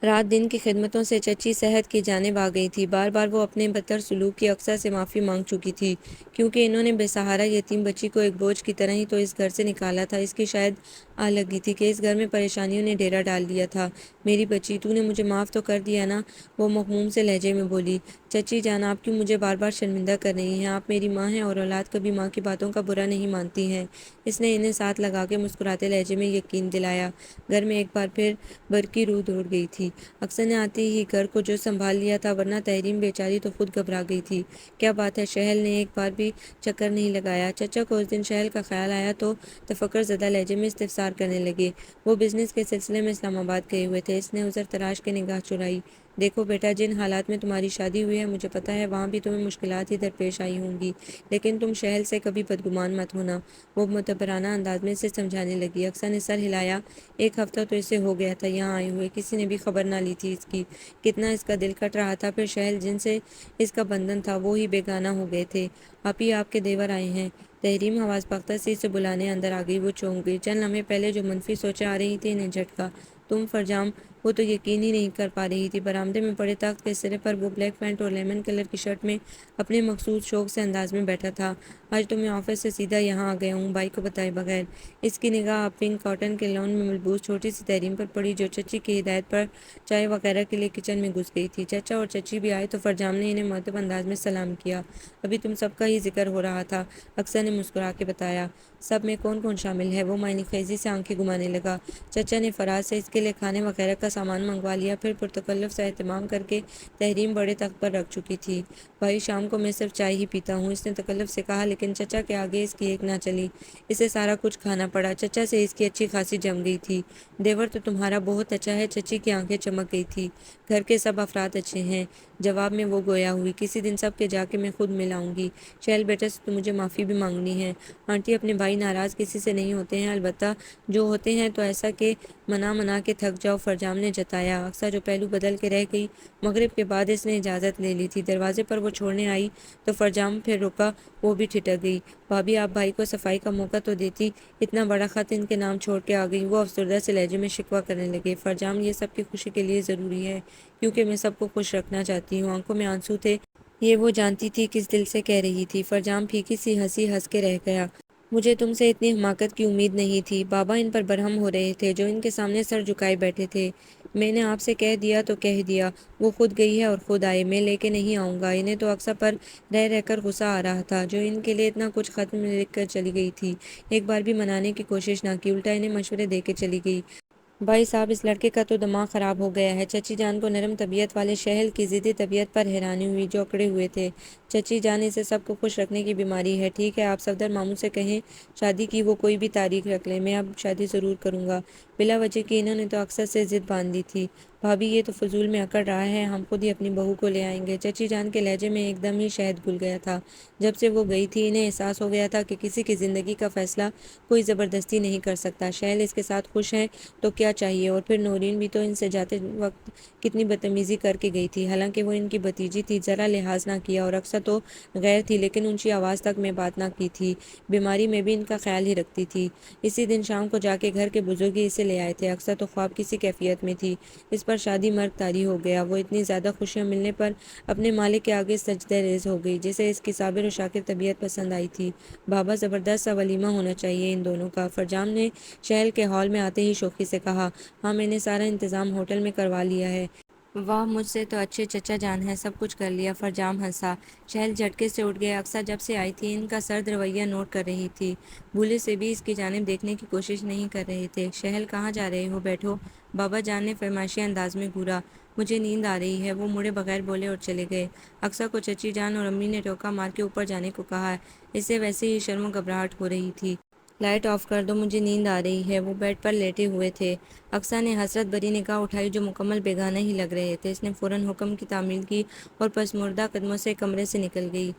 رات دن کی خدمتوں سے چچی صحت کی جانب آ گئی تھی۔ بار بار وہ اپنے بدتر سلوک کی اقصیٰ سے معافی مانگ چکی تھی، کیونکہ انہوں نے بے سہارا یتیم بچی کو ایک بوجھ کی طرح ہی تو اس گھر سے نکالا تھا۔ اس کی شاید آہ لگی تھی کہ اس گھر میں پریشانیوں نے ڈیرا ڈال دیا تھا۔ میری بچی، تو نے مجھے معاف تو کر دیا نا؟ وہ مغموم سے لہجے میں بولی۔ چچی جان، آپ کیوں مجھے بار بار شرمندہ کر رہی ہیں؟ آپ میری ماں ہیں اور اولاد کبھی ماں کی باتوں کا برا نہیں مانتی ہیں۔ اس نے انہیں ساتھ لگا کے مسکراتے لہجے میں یقین دلایا۔ گھر میں ایک بار پھر برقی روح دوڑ گئی تھی۔ اقصیٰ نے آتے ہی گھر کو جو سنبھال لیا تھا، ورنہ تحریم بیچاری تو خود گھبرا گئی تھی۔ کیا بات ہے؟ شہل نے ایک بار بھی چکر نہیں لگایا؟ چچا کو اس دن شہل کا خیال آیا تو تفکر زدہ لہجے میں استفسار کرنے لگے۔ وہ بزنس کے سلسلے میں اسلام آباد گئے ہوئے تھے۔ اس نے عذر تراش کے نگاہ چرائی۔ دیکھو بیٹا، جن حالات میں تمہاری شادی ہوئی ہے مجھے پتہ ہے وہاں بھی تمہیں مشکلات ہی درپیش آئی ہوں گی، لیکن تم شہل سے کبھی بدگمان مت ہونا۔ وہ معتبرانہ انداز میں اسے سمجھانے لگی۔ اقصیٰ نے سر ہلایا۔ 1 ہفتہ تو اسے ہو گیا تھا یہاں آئے ہوئے، کسی نے بھی خبر نہ لی تھی اس کی۔ کتنا اس کا دل کٹ رہا تھا۔ پھر شہل جن سے اس کا بندھن تھا وہ ہی بیگانہ ہو گئے تھے۔ آپی، آپ کے دیور آئے ہیں۔ تحریم حواس باختہ سے اسے بلانے اندر آ گئی۔ وہ چونک گئی۔ چند لمحے پہلے جو منفی سوچیں آ رہی تھیں انہیں جھٹکا۔ تم فرجام؟ وہ تو یقین ہی نہیں کر پا رہی تھی۔ برآمدے میں پڑے تخت کے سرے پر وہ بلیک پینٹ اور لیمن کلر کی شرٹ میں اپنے مخصوص شوق سے انداز میں بیٹھا تھا۔ آج تو میں آفس سے سیدھا یہاں آ گیا ہوں، بھائی کو بتائے بغیر۔ اس کی نگاہ اب پنک کاٹن کے لون میں ملبوس چھوٹی سی تحریم پر پڑی، جو چچی کی ہدایت پر چائے وغیرہ کے لیے کچن میں گھس گئی تھی۔ چچا اور چچی بھی آئے تو فرجام نے انہیں مؤدب انداز میں سلام کیا۔ ابھی تم سب کا ہی ذکر ہو رہا تھا، اقصیٰ نے مسکرا کے بتایا۔ سب میں کون کون شامل ہے؟ وہ معنی خیزی سے آنکھیں گھمانے لگا۔ چچا نے فراز سے اس کے لیے کھانے وغیرہ کا سامان منگوا لیا، پھر پرتکلف سے اہتمام کر کے تحریم بڑے تخت پر رکھ چکی تھی۔ بھائی، شام کو میں صرف چائے ہی پیتا ہوں، اس نے تکلف سے کہا، لیکن چچا کے آگے اس کی ایک نہ چلی۔ اسے سارا کچھ کھانا پڑا۔ چچا سے اس کی اچھی خاصی جم گئی تھی۔ دیور تو تمہارا بہت اچھا ہے۔ چچی کی آنکھیں چمک گئی تھی۔ گھر کے سب افراد اچھے ہیں، جواب میں وہ گویا ہوئی۔ کسی دن سب کے جا کے میں خود مل آؤں گی۔ شہل بیٹا سے تو مجھے معافی بھی مانگنی ہے۔ آنٹی، اپنے بھائی ناراض کسی سے نہیں ہوتے ہیں، البتہ جو ہوتے ہیں تو ایسا کہ منا کے تھک جاؤ، فرجام نے جتایا۔ اقصیٰ جو پہلو بدل کے رہ گئی۔ مغرب کے بعد اس نے اجازت لے لی تھی۔ دروازے پر وہ چھوڑنے آئی تو فرجام پھر رکا، وہ بھی ٹھٹک گئی۔ بھابھی، آپ بھائی کو صفائی کا موقع تو دیتی، اتنا بڑا خط ان کے نام چھوڑ کے آ گئی۔ وہ افسردہ سے لہجے میں شکوہ کرنے لگے۔ فرجام، یہ سب کی خوشی کے لیے ضروری ہے، کیونکہ میں سب کو خوش رکھنا چاہتی ہوں۔ آنکھوں میں آنسو تھے، یہ وہ جانتی تھی کس دل سے کہہ رہی تھی۔ فرجام پھیکی سی ہنسی ہنس کے رہ گیا۔ مجھے تم سے اتنی حماقت کی امید نہیں تھی۔ بابا ان پر برہم ہو رہے تھے جو ان کے سامنے سر جھکائے بیٹھے تھے۔ میں نے آپ سے کہہ دیا تو کہہ دیا، وہ خود گئی ہے اور خود آئے، میں لے کے نہیں آؤں گا۔ انہیں تو اکثر پر رہ رہ کر غصہ آ رہا تھا جو ان کے لیے اتنا کچھ خط میں لکھ کر چلی گئی تھی۔ ایک بار بھی منانے کی کوشش نہ کی، الٹا انہیں مشورے دے کے چلی گئی۔ بھائی صاحب، اس لڑکے کا تو دماغ خراب ہو گیا ہے۔ چچی جان کو نرم طبیعت والے شہل کی ضدی طبیعت پر حیرانی ہوئی جو اکڑے ہوئے تھے۔ چچی جان، اسے سب کو خوش رکھنے کی بیماری ہے۔ ٹھیک ہے، آپ صفدر ماموں سے کہیں شادی کی وہ کوئی بھی تاریخ رکھ لیں، میں اب شادی ضرور کروں گا۔ بلا وجہ کی انہوں نے تو اکثر سے ضد باندھ دی تھی۔ بھابھی، یہ تو فضول میں اکڑ رہا ہے، ہم خود ہی اپنی بہو کو لے آئیں گے۔ چچی جان کے لہجے میں ایک دم ہی شہد گھل گیا تھا۔ جب سے وہ گئی تھی انہیں احساس ہو گیا تھا کہ کسی کی زندگی کا فیصلہ کوئی زبردستی نہیں کر سکتا۔ شہل اس کے ساتھ خوش ہے تو کیا چاہیے، اور پھر نورین بھی تو ان سے جاتے وقت کتنی بدتمیزی کر کے گئی تھی، حالانکہ وہ ان کی بھتیجی تھی، ذرا لحاظ نہ کیا، اور اکثر تو غیر تھی لیکن اونچی آواز تک میں بات نہ کی تھی، بیماری میں بھی ان کا خیال ہی رکھتی تھی۔ اسی دن شام کو جا کے گھر کے بزرگ ہی اسے لے آئے تھے۔ اکثر تو خواب کسی کیفیت میں تھی، اس پر شادی مرگ طاری ہو گیا۔ وہ اتنی زیادہ خوشیاں ملنے پر اپنے مالک کے آگے سجدہ ریز ہو گئی جسے اس کی صابر و شاکر طبیعت پسند آئی تھی۔ بابا، زبردست سا ولیمہ ہونا چاہیے ان دونوں کا، فرجام نے شہل کے ہال میں آتے ہی شوخی سے کہا۔ ہاں، میں نے سارا انتظام ہوٹل میں کروا لیا ہے۔ واہ، مجھ سے تو اچھے چچا جان ہیں، سب کچھ کر لیا۔ فرجام ہنسا۔ شہل جھٹکے سے اٹھ گیا۔ اکثر جب سے آئی تھی ان کا سرد رویہ نوٹ کر رہی تھی، بھولے سے بھی اس کی جانب دیکھنے کی کوشش نہیں کر رہے تھے۔ شہل، کہاں جا رہے ہو، بیٹھو۔ بابا جان نے فرمائشی انداز میں گھورا۔ مجھے نیند آ رہی ہے، وہ مڑے بغیر بولے اور چلے گئے۔ اکثر کو چچی جان اور امی نے ٹوکا مار کے اوپر جانے کو کہا، اسے ویسے ہی شرم و گھبراہٹ ہو رہی تھی۔ لائٹ آف کر دو، مجھے نیند آ رہی ہے۔ وہ بیڈ پر لیٹے ہوئے تھے۔ اقصیٰ نے حسرت بھری نگاہ اٹھائی جو مکمل بیگانہ ہی لگ رہے تھے۔ اس نے فوراً حکم کی تعمیل کی اور پسماردہ قدموں سے کمرے سے نکل گئی۔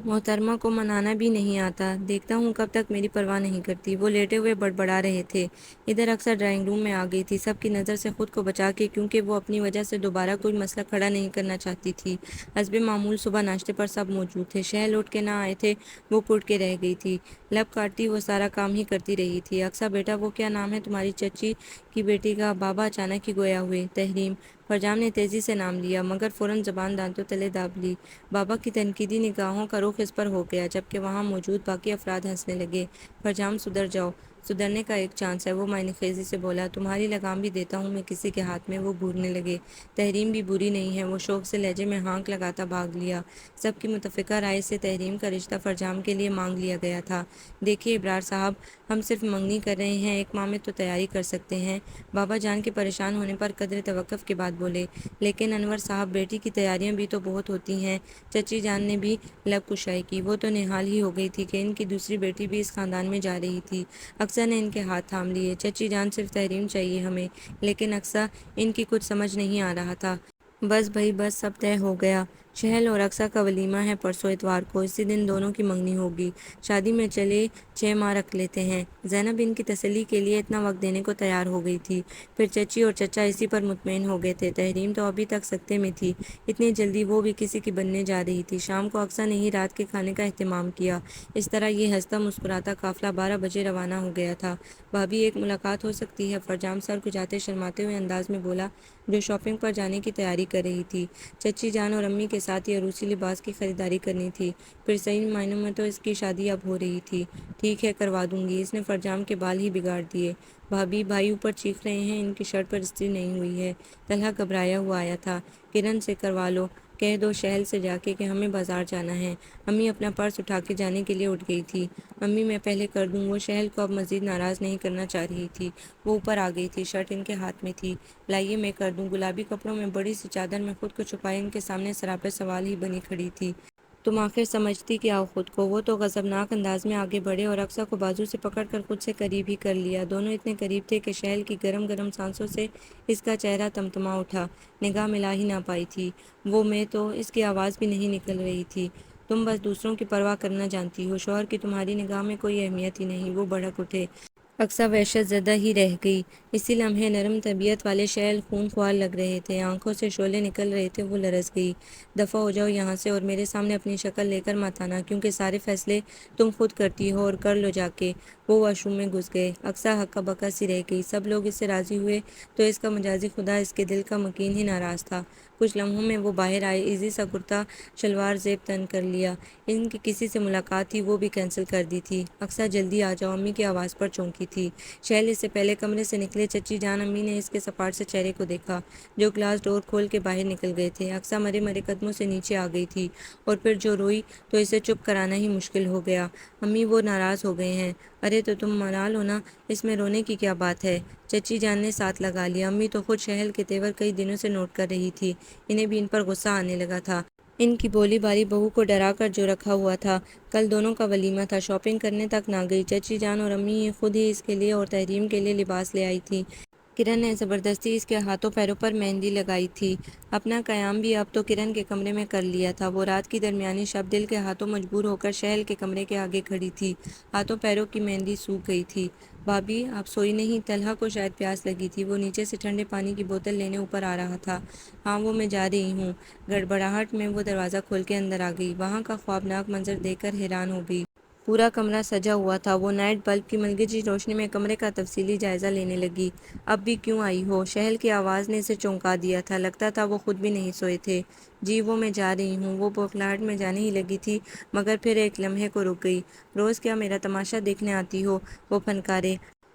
محترمہ کو منانا بھی نہیں آتا، دیکھتا ہوں کب تک میری پرواہ نہیں کرتی۔ وہ لیٹے ہوئے بڑبڑا رہے تھے۔ ادھر اکثر ڈرائنگ روم میں آ گئی تھی، سب کی نظر سے خود کو بچا کے، کیونکہ وہ اپنی وجہ سے دوبارہ کوئی مسئلہ کھڑا نہیں کرنا چاہتی تھی۔ حسب معمول صبح ناشتے پر سب موجود تھے۔ شہل اٹھ کے نہ آئے تھے، وہ کٹ کے رہ گئی تھی۔ لب کاٹتی وہ سارا کام ہی کرتی رہی تھی۔ اقصیٰ بیٹا، وہ کیا نام ہے تمہاری چچی کی بیٹی کا؟ بابا اچانک ہی گویا ہوئے۔ تحریم۔ فرجام نے تیزی سے نام لیا مگر فوراً زبان دانتوں تلے داب لی۔ بابا کی تنقیدی نگاہوں کا رخ اس پر ہو گیا جبکہ وہاں موجود باقی افراد ہنسنے لگے۔ فرجام، سدھر جاؤ، سدھرنے کا ایک چانس ہے، وہ معنی خیزی سے بولا۔ تمہاری لگام بھی دیتا ہوں میں کسی کے ہاتھ میں۔ وہ گھورنے لگے۔ تحریم بھی بری نہیں ہے، وہ شوق سے لہجے میں ہانک لگاتا بھاگ لیا۔ سب کی متفقہ رائے سے تحریم کا رشتہ فرجام کے لیے مانگ لیا گیا تھا۔ دیکھیے ابرار صاحب، ہم صرف منگنی کر رہے ہیں، ایک ماہ میں تو تیاری کر سکتے ہیں۔ بابا جان کے پریشان ہونے پر قدر توقف کے بعد بولے۔ لیکن انور صاحب، بیٹی کی تیاریاں بھی تو بہت ہوتی ہیں۔ چچی جان نے بھی لب کشائی کی۔ وہ تو نہال ہی ہو گئی تھی کہ ان کی دوسری بیٹی بھی اس خاندان میں جا رہی تھی۔ اقصیٰ نے ان کے ہاتھ تھام لیے۔ چچی جان، صرف تحریم چاہیے ہمیں۔ لیکن اقصیٰ، ان کی کچھ سمجھ نہیں آ رہا تھا۔ بس بھائی بس، سب طے ہو گیا۔ شہل اور اقصیٰ کا ولیمہ ہے پرسوں اتوار کو، اسی دن دونوں کی منگنی ہوگی۔ شادی میں چلے 6 ماہ رکھ لیتے ہیں۔ زینب ان کی تسلی کے لیے اتنا وقت دینے کو تیار ہو گئی تھی۔ پھر چچی اور چچا اسی پر مطمئن ہو گئے تھے۔ تحریم تو ابھی تک سکتے میں تھی، اتنی جلدی وہ بھی کسی کی بننے جا رہی تھی۔ شام کو اقصیٰ نے ہی رات کے کھانے کا اہتمام کیا۔ اس طرح یہ ہنستا مسکراتا قافلہ 12 بجے روانہ ہو گیا تھا۔ بھابھی، ایک ملاقات ہو سکتی ہے؟ فرجام سر کھجاتے شرماتے ہوئے انداز میں بولا جو شاپنگ پر جانے کی تیاری کر رہی تھی۔ چچی جان اور امی کے ساتھ یہ عروسی لباس کی خریداری کرنی تھی، پھر صحیح معنوں میں تو اس کی شادی اب ہو رہی تھی۔ ٹھیک ہے، کروا دوں گی۔ اس نے فرجام کے بال ہی بگاڑ دیے۔ بھابھی، بھائی اوپر چیخ رہے ہیں، ان کی شرٹ پر استری نہیں ہوئی ہے۔ طلحہ گھبرایا ہوا آیا تھا۔ کرن سے کروا لو، کہہ دو شہل سے جا کے کہ ہمیں بازار جانا ہے۔ امی اپنا پرس اٹھا کے جانے کے لیے اٹھ گئی تھی۔ امی، میں پہلے کر دوں۔ وہ شہل کو اب مزید ناراض نہیں کرنا چاہ رہی تھی۔ وہ اوپر آ گئی تھی، شرٹ ان کے ہاتھ میں تھی۔ لائیے میں کر دوں۔ گلابی کپڑوں میں بڑی سی چادر میں خود کو چھپائے ان کے سامنے سراپے سوال ہی بنی کھڑی تھی۔ تم آخر سمجھتی کیا ہو خود کو؟ وہ تو غضبناک انداز میں آگے بڑھے اور اقصیٰ کو بازو سے پکڑ کر خود سے قریب ہی کر لیا۔ دونوں اتنے قریب تھے کہ شہل کی گرم گرم سانسوں سے اس کا چہرہ تمتما اٹھا۔ نگاہ ملا ہی نہ پائی تھی وہ، میں تو، اس کی آواز بھی نہیں نکل رہی تھی۔ تم بس دوسروں کی پرواہ کرنا جانتی ہو، شوہر کی تمہاری نگاہ میں کوئی اہمیت ہی نہیں۔ وہ بھڑک اٹھے۔ اقصیٰ وحشت زدہ ہی رہ گئی۔ اسی لمحے نرم طبیعت والے شہل خون خوار لگ رہے تھے، آنکھوں سے شعلے نکل رہے تھے۔ وہ لرز گئی۔ دفع ہو جاؤ یہاں سے اور میرے سامنے اپنی شکل لے کر مت آنا، کیونکہ سارے فیصلے تم خود کرتی ہو، اور کر لو جا کے۔ وہ واش روم میں گھس گئے۔ اقصیٰ ہکا بکا سی رہ گئی۔ سب لوگ اس سے راضی ہوئے تو اس کا مجازی خدا اس کے دل کا مکین ہی ناراض تھا۔ کچھ لمحوں میں وہ باہر آئے، ایزی سا کرتا شلوار زیب تن کر لیا۔ ان کی کسی سے ملاقات تھی، وہ بھی کینسل کر دی تھی۔ اقصیٰ جلدی آ جاؤ، امی کی آواز پر چونکی تھی۔ شہل اس سے پہلے کمرے سے نکلے۔ چچی جان امی نے اس کے سپاٹ سے چہرے کو دیکھا جو گلاس ڈور کھول کے باہر نکل گئے تھے۔ اقصیٰ مرے مرے قدموں سے نیچے آ گئی تھی اور پھر جو روئی تو اسے چپ کرانا ہی مشکل ہو گیا۔ امی وہ ناراض ہو گئے ہیں۔ ارے تو تم منا لو نا، اس میں رونے کی کیا بات ہے؟ چچی جان نے ساتھ لگا لیا۔ امی تو خود شہل کے تیور کئی دنوں سے نوٹ کر رہی تھی، انہیں بھی ان پر غصہ آنے لگا تھا۔ ان کی بولی باری بہو کو ڈرا کر جو رکھا ہوا تھا۔ کل دونوں کا ولیمہ تھا، شاپنگ کرنے تک نہ گئی۔ چچی جان اور امی خود ہی اس کے لیے اور تحریم کے لیے لباس لے آئی تھیں۔ کرن نے زبردستی اس کے ہاتھوں پیروں پر مہندی لگائی تھی۔ اپنا قیام بھی اب تو کرن کے کمرے میں کر لیا تھا۔ وہ رات کی درمیانی شب دل کے ہاتھوں مجبور ہو کر شہل کے کمرے کے آگے کھڑی تھی۔ ہاتھوں پیروں کی مہندی سوکھ گئی تھی۔ بھابھی آپ سوئی نہیں؟ طلحہ کو شاید پیاس لگی تھی، وہ نیچے سے ٹھنڈے پانی کی بوتل لینے اوپر آ رہا تھا۔ ہاں وہ میں جا رہی ہوں۔ گڑبڑاہٹ میں وہ دروازہ کھول کے اندر آ گئی۔ وہاں کا خوابناک منظر دیکھ کر حیران ہو گئی۔ پورا کمرہ سجا ہوا تھا۔ وہ نائٹ بلب کی ملگجی روشنی میں کمرے کا تفصیلی جائزہ لینے لگی۔ اب بھی کیوں آئی ہو؟ شہل کی آواز نے اسے چونکا دیا تھا، لگتا تھا وہ خود بھی نہیں سوئے تھے۔ جی وہ میں جا رہی ہوں۔ وہ بوکھلاہٹ میں جانے ہی لگی تھی مگر پھر ایک لمحے کو رک گئی۔ روز کیا میرا تماشا دیکھنے آتی ہو؟ وہ پھنکارے۔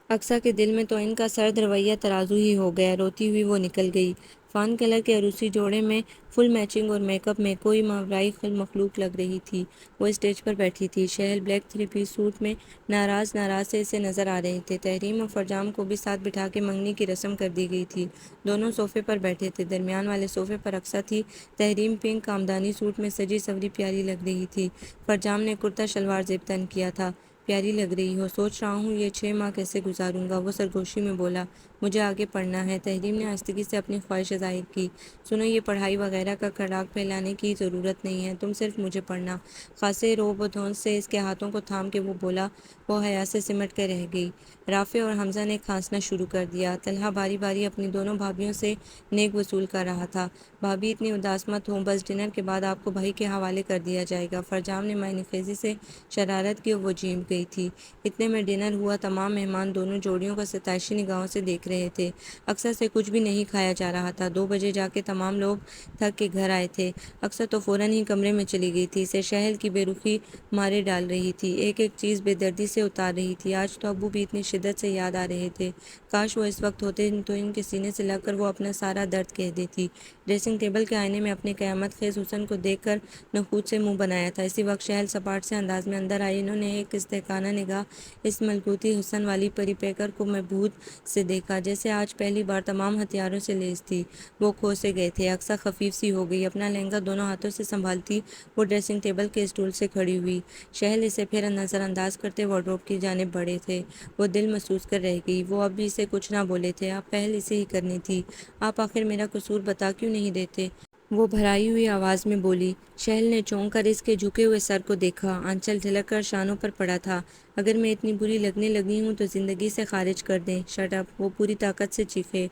اقصیٰ کے دل میں تو ان کا سرد رویہ ترازو ہی ہو گیا۔ روتی ہوئی وہ نکل گئی۔ فان کلر کے عروسی جوڑے میں فل میچنگ اور میک اپ میں کوئی ماورائی مخلوق لگ رہی تھی۔ وہ اسٹیج پر بیٹھی تھی۔ شہل بلیک 3 پیس سوٹ میں ناراض ناراض سے اسے نظر آ رہے تھے۔ تحریم اور فرجام کو بھی ساتھ بٹھا کے منگنی کی رسم کر دی گئی تھی۔ دونوں صوفے پر بیٹھے تھے۔ درمیان والے صوفے پر اقصیٰ تھی۔ تحریم پنک آمدانی سوٹ میں سجی سوری پیاری لگ رہی تھی۔ فرجام نے کرتا شلوار زیب تن کیا تھا۔ پیاری لگ رہی ہو، سوچ رہا ہوں یہ 6 ماہ کیسے گزاروں گا، وہ سرگوشی میں بولا۔ مجھے آگے پڑھنا ہے۔ تحریم نے آہستگی سے اپنی خواہش ظاہر کی۔ سنو یہ پڑھائی وغیرہ کا کڑاک پھیلانے کی ضرورت نہیں ہے، تم صرف مجھے پڑھنا۔ خاصے روب و دھونس سے اس کے ہاتھوں کو تھام کے وہ بولا۔ وہ حیا سے سمٹ کے رہ گئی۔ رافع اور حمزہ نے کھانسنا شروع کر دیا۔ طلحہ باری باری اپنی دونوں بھابھیوں سے نیک وصول کر رہا تھا۔ بھابھی اتنی اداس مت ہوں، بس ڈنر کے بعد آپ کو بھائی کے حوالے کر دیا جائے گا۔ فرجام نے معنی خیزی سے شرارت کی اور وہ جھیم گئی تھی۔ اتنے میں ڈنر ہوا۔ تمام مہمان دونوں جوڑیوں کو ستائشی نگاہوں سے دیکھ رہے تھے۔ اقصیٰ سے کچھ بھی نہیں کھایا جا رہا تھا۔ 2 بجے جا کے تمام لوگ تھک کے گھر آئے تھے۔ اقصیٰ تو فوراً ہی کمرے میں چلی گئی تھی۔ اسے شہل کی بے رخی مارے ڈال رہی تھی، ایک ایک چیز بے دردی سے اتار رہی تھی۔ آج تو ابو بھی اتنی شدت سے یاد آ رہے تھے، کاش وہ اس وقت ہوتے تو ان کے سینے سے لگ کر وہ اپنا سارا درد کہہ دیتی۔ ڈریسنگ ٹیبل کے آئینے میں اپنے قیامت خیز حسن کو دیکھ کر نخوت سے منہ بنایا تھا۔ اسی وقت شہل سپاٹ سے انداز میں اندر آئی۔ انہوں نے ایک استحقانہ نگاہ اس ملکوتی حسن والی پری پیکر کو مبہوت سے دیکھا، جیسے آج پہلی بار تمام ہتھیاروں سے لیس تھی۔ وہ کھو سے گئے تھے۔ اقصیٰ خفیف سی ہو گئی۔ اپنا لہنگا دونوں ہاتھوں سے سنبھالتی وہ ڈریسنگ ٹیبل کے اسٹول سے کھڑی ہوئی۔ شہل اسے پھر نظر انداز کرتے وارڈروب کی جانب بڑھے تھے۔ وہ دل محسوس کر رہ گئی۔ وہ اب بھی اسے کچھ نہ بولے تھے۔ اب پہل اسے ہی کرنی تھی۔ آپ آخر میرا قصور بتا کیوں نہیں دیتے؟ وہ بھرائی ہوئی آواز میں بولی۔ شہل نے چونک کر اس کے جھکے ہوئے سر کو دیکھا۔ آنچل ڈھلک کر شانوں پر پڑا تھا۔ اگر میں اتنی بری لگنے لگی ہوں تو زندگی سے خارج کر دیں۔ Shut up! وہ پوری طاقت سے چیخے۔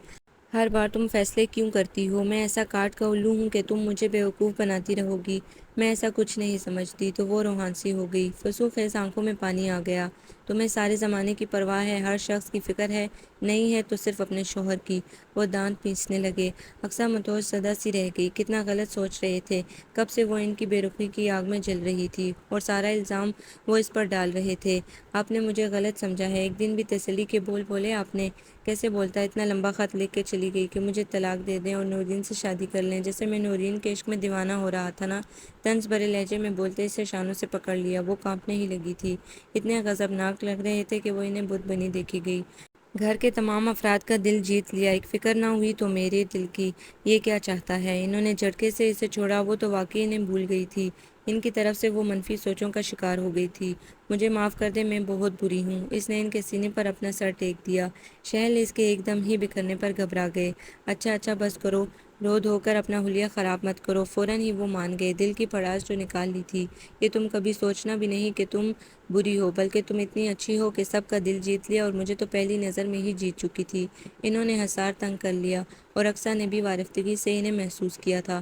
ہر بار تم فیصلے کیوں کرتی ہو؟ میں ایسا کاٹ کا الو ہوں کہ تم مجھے بیوقوف بناتی رہو گی؟ میں ایسا کچھ نہیں سمجھتی۔ تو وہ روحان سی ہو گئی۔ فسوں خیز آنکھوں میں پانی آ گیا۔ تمہیں سارے زمانے کی پرواہ ہے، ہر شخص کی فکر ہے؟ نہیں ہے تو صرف اپنے شوہر کی۔ وہ دانت پیسنے لگے۔ اقصیٰ متوج زدہ سی رہ گئی۔ کتنا غلط سوچ رہے تھے۔ کب سے وہ ان کی بے رخی کی آگ میں جل رہی تھی اور سارا الزام وہ اس پر ڈال رہے تھے۔ آپ نے مجھے غلط سمجھا ہے۔ ایک دن بھی تسلی کے بول بولے آپ نے؟ کیسے بولتا؟ اتنا لمبا خط لکھ کے چلی گئی کہ مجھے طلاق دے دیں اور نورین سے شادی کر لیں، جیسے میں نورین کے عشق میں دیوانہ ہو رہا تھا نا؟ طنز بھرے لہجے میں بولتے اسے شانوں سے پکڑ لیا۔ وہ کانپنے ہی لگی تھی۔ اتنے غضبناک لگ رہے تھے کہ وہ انہیں بت بنی دیکھی گئی۔ گھر کے تمام افراد کا دل جیت لیا، ایک فکر نہ ہوئی تو میرے دل کی۔ یہ کیا چاہتا ہے؟ انہوں نے جھٹکے سے اسے چھوڑا۔ وہ تو واقعی انہیں بھول گئی تھی۔ ان کی طرف سے وہ منفی سوچوں کا شکار ہو گئی تھی۔ مجھے معاف کر دے، میں بہت بری ہوں۔ اس نے ان کے سینے پر اپنا سر ٹیک دیا۔ شہل اس کے ایک دم ہی بکھرنے پر گھبرا گئے۔ اچھا اچھا بس کرو، رو دھو کر اپنا حلیہ خراب مت کرو۔ فوراً ہی وہ مان گئے۔ دل کی بھڑاس جو نکال لی تھی۔ یہ تم کبھی سوچنا بھی نہیں کہ تم بری ہو، بلکہ تم اتنی اچھی ہو کہ سب کا دل جیت لیا، اور مجھے تو پہلی نظر میں ہی جیت چکی تھی۔ انہوں نے حسار تنگ کر لیا اور اقصیٰ نے بھی وارفتگی سے انہیں محسوس کیا تھا۔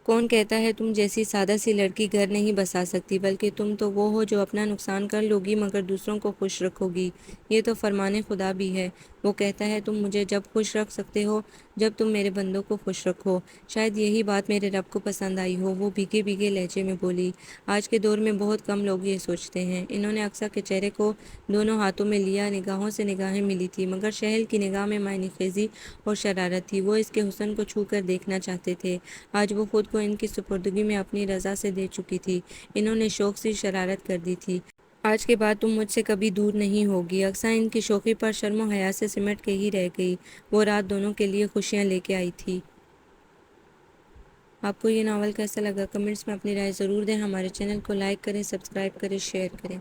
کون کہتا ہے تم جیسی سادہ سی لڑکی گھر نہیں بسا سکتی؟ بلکہ تم تو وہ ہو جو اپنا نقصان کر لو گی مگر دوسروں کو خوش رکھو گی۔ یہ تو فرمان خدا بھی ہے۔ وہ کہتا ہے تم مجھے جب خوش رکھ سکتے ہو جب تم میرے بندوں کو خوش رکھو۔ شاید یہی بات میرے رب کو پسند آئی ہو، وہ بھیگے بھیگے لہجے میں بولی۔ آج کے دور میں بہت کم لوگ یہ سوچتے ہیں۔ انہوں نے اقصیٰ کے چہرے کو دونوں ہاتھوں میں لیا، نگاہوں سے نگاہیں ملی تھی، مگر شہل کی نگاہ میں معنی خیزی اور شرارت تھی۔ وہ اس کے حسن کو چھو کر دیکھنا چاہتے تھے۔ آج وہ خود کو ان کی سپردگی میں اپنی رضا سے دے چکی تھی۔ انہوں نے شوق سے شرارت کر دی تھی۔ آج کے بعد تم مجھ سے کبھی دور نہیں ہوگی۔ اقصیٰ ان کی شوخی پر شرم و حیا سے سمٹ کے ہی رہ گئی۔ وہ رات دونوں کے لیے خوشیاں لے کے آئی تھی۔ آپ کو یہ ناول کیسا لگا؟ کمنٹس میں اپنی رائے ضرور دیں۔ ہمارے چینل کو لائک کریں، سبسکرائب کریں، شیئر کریں۔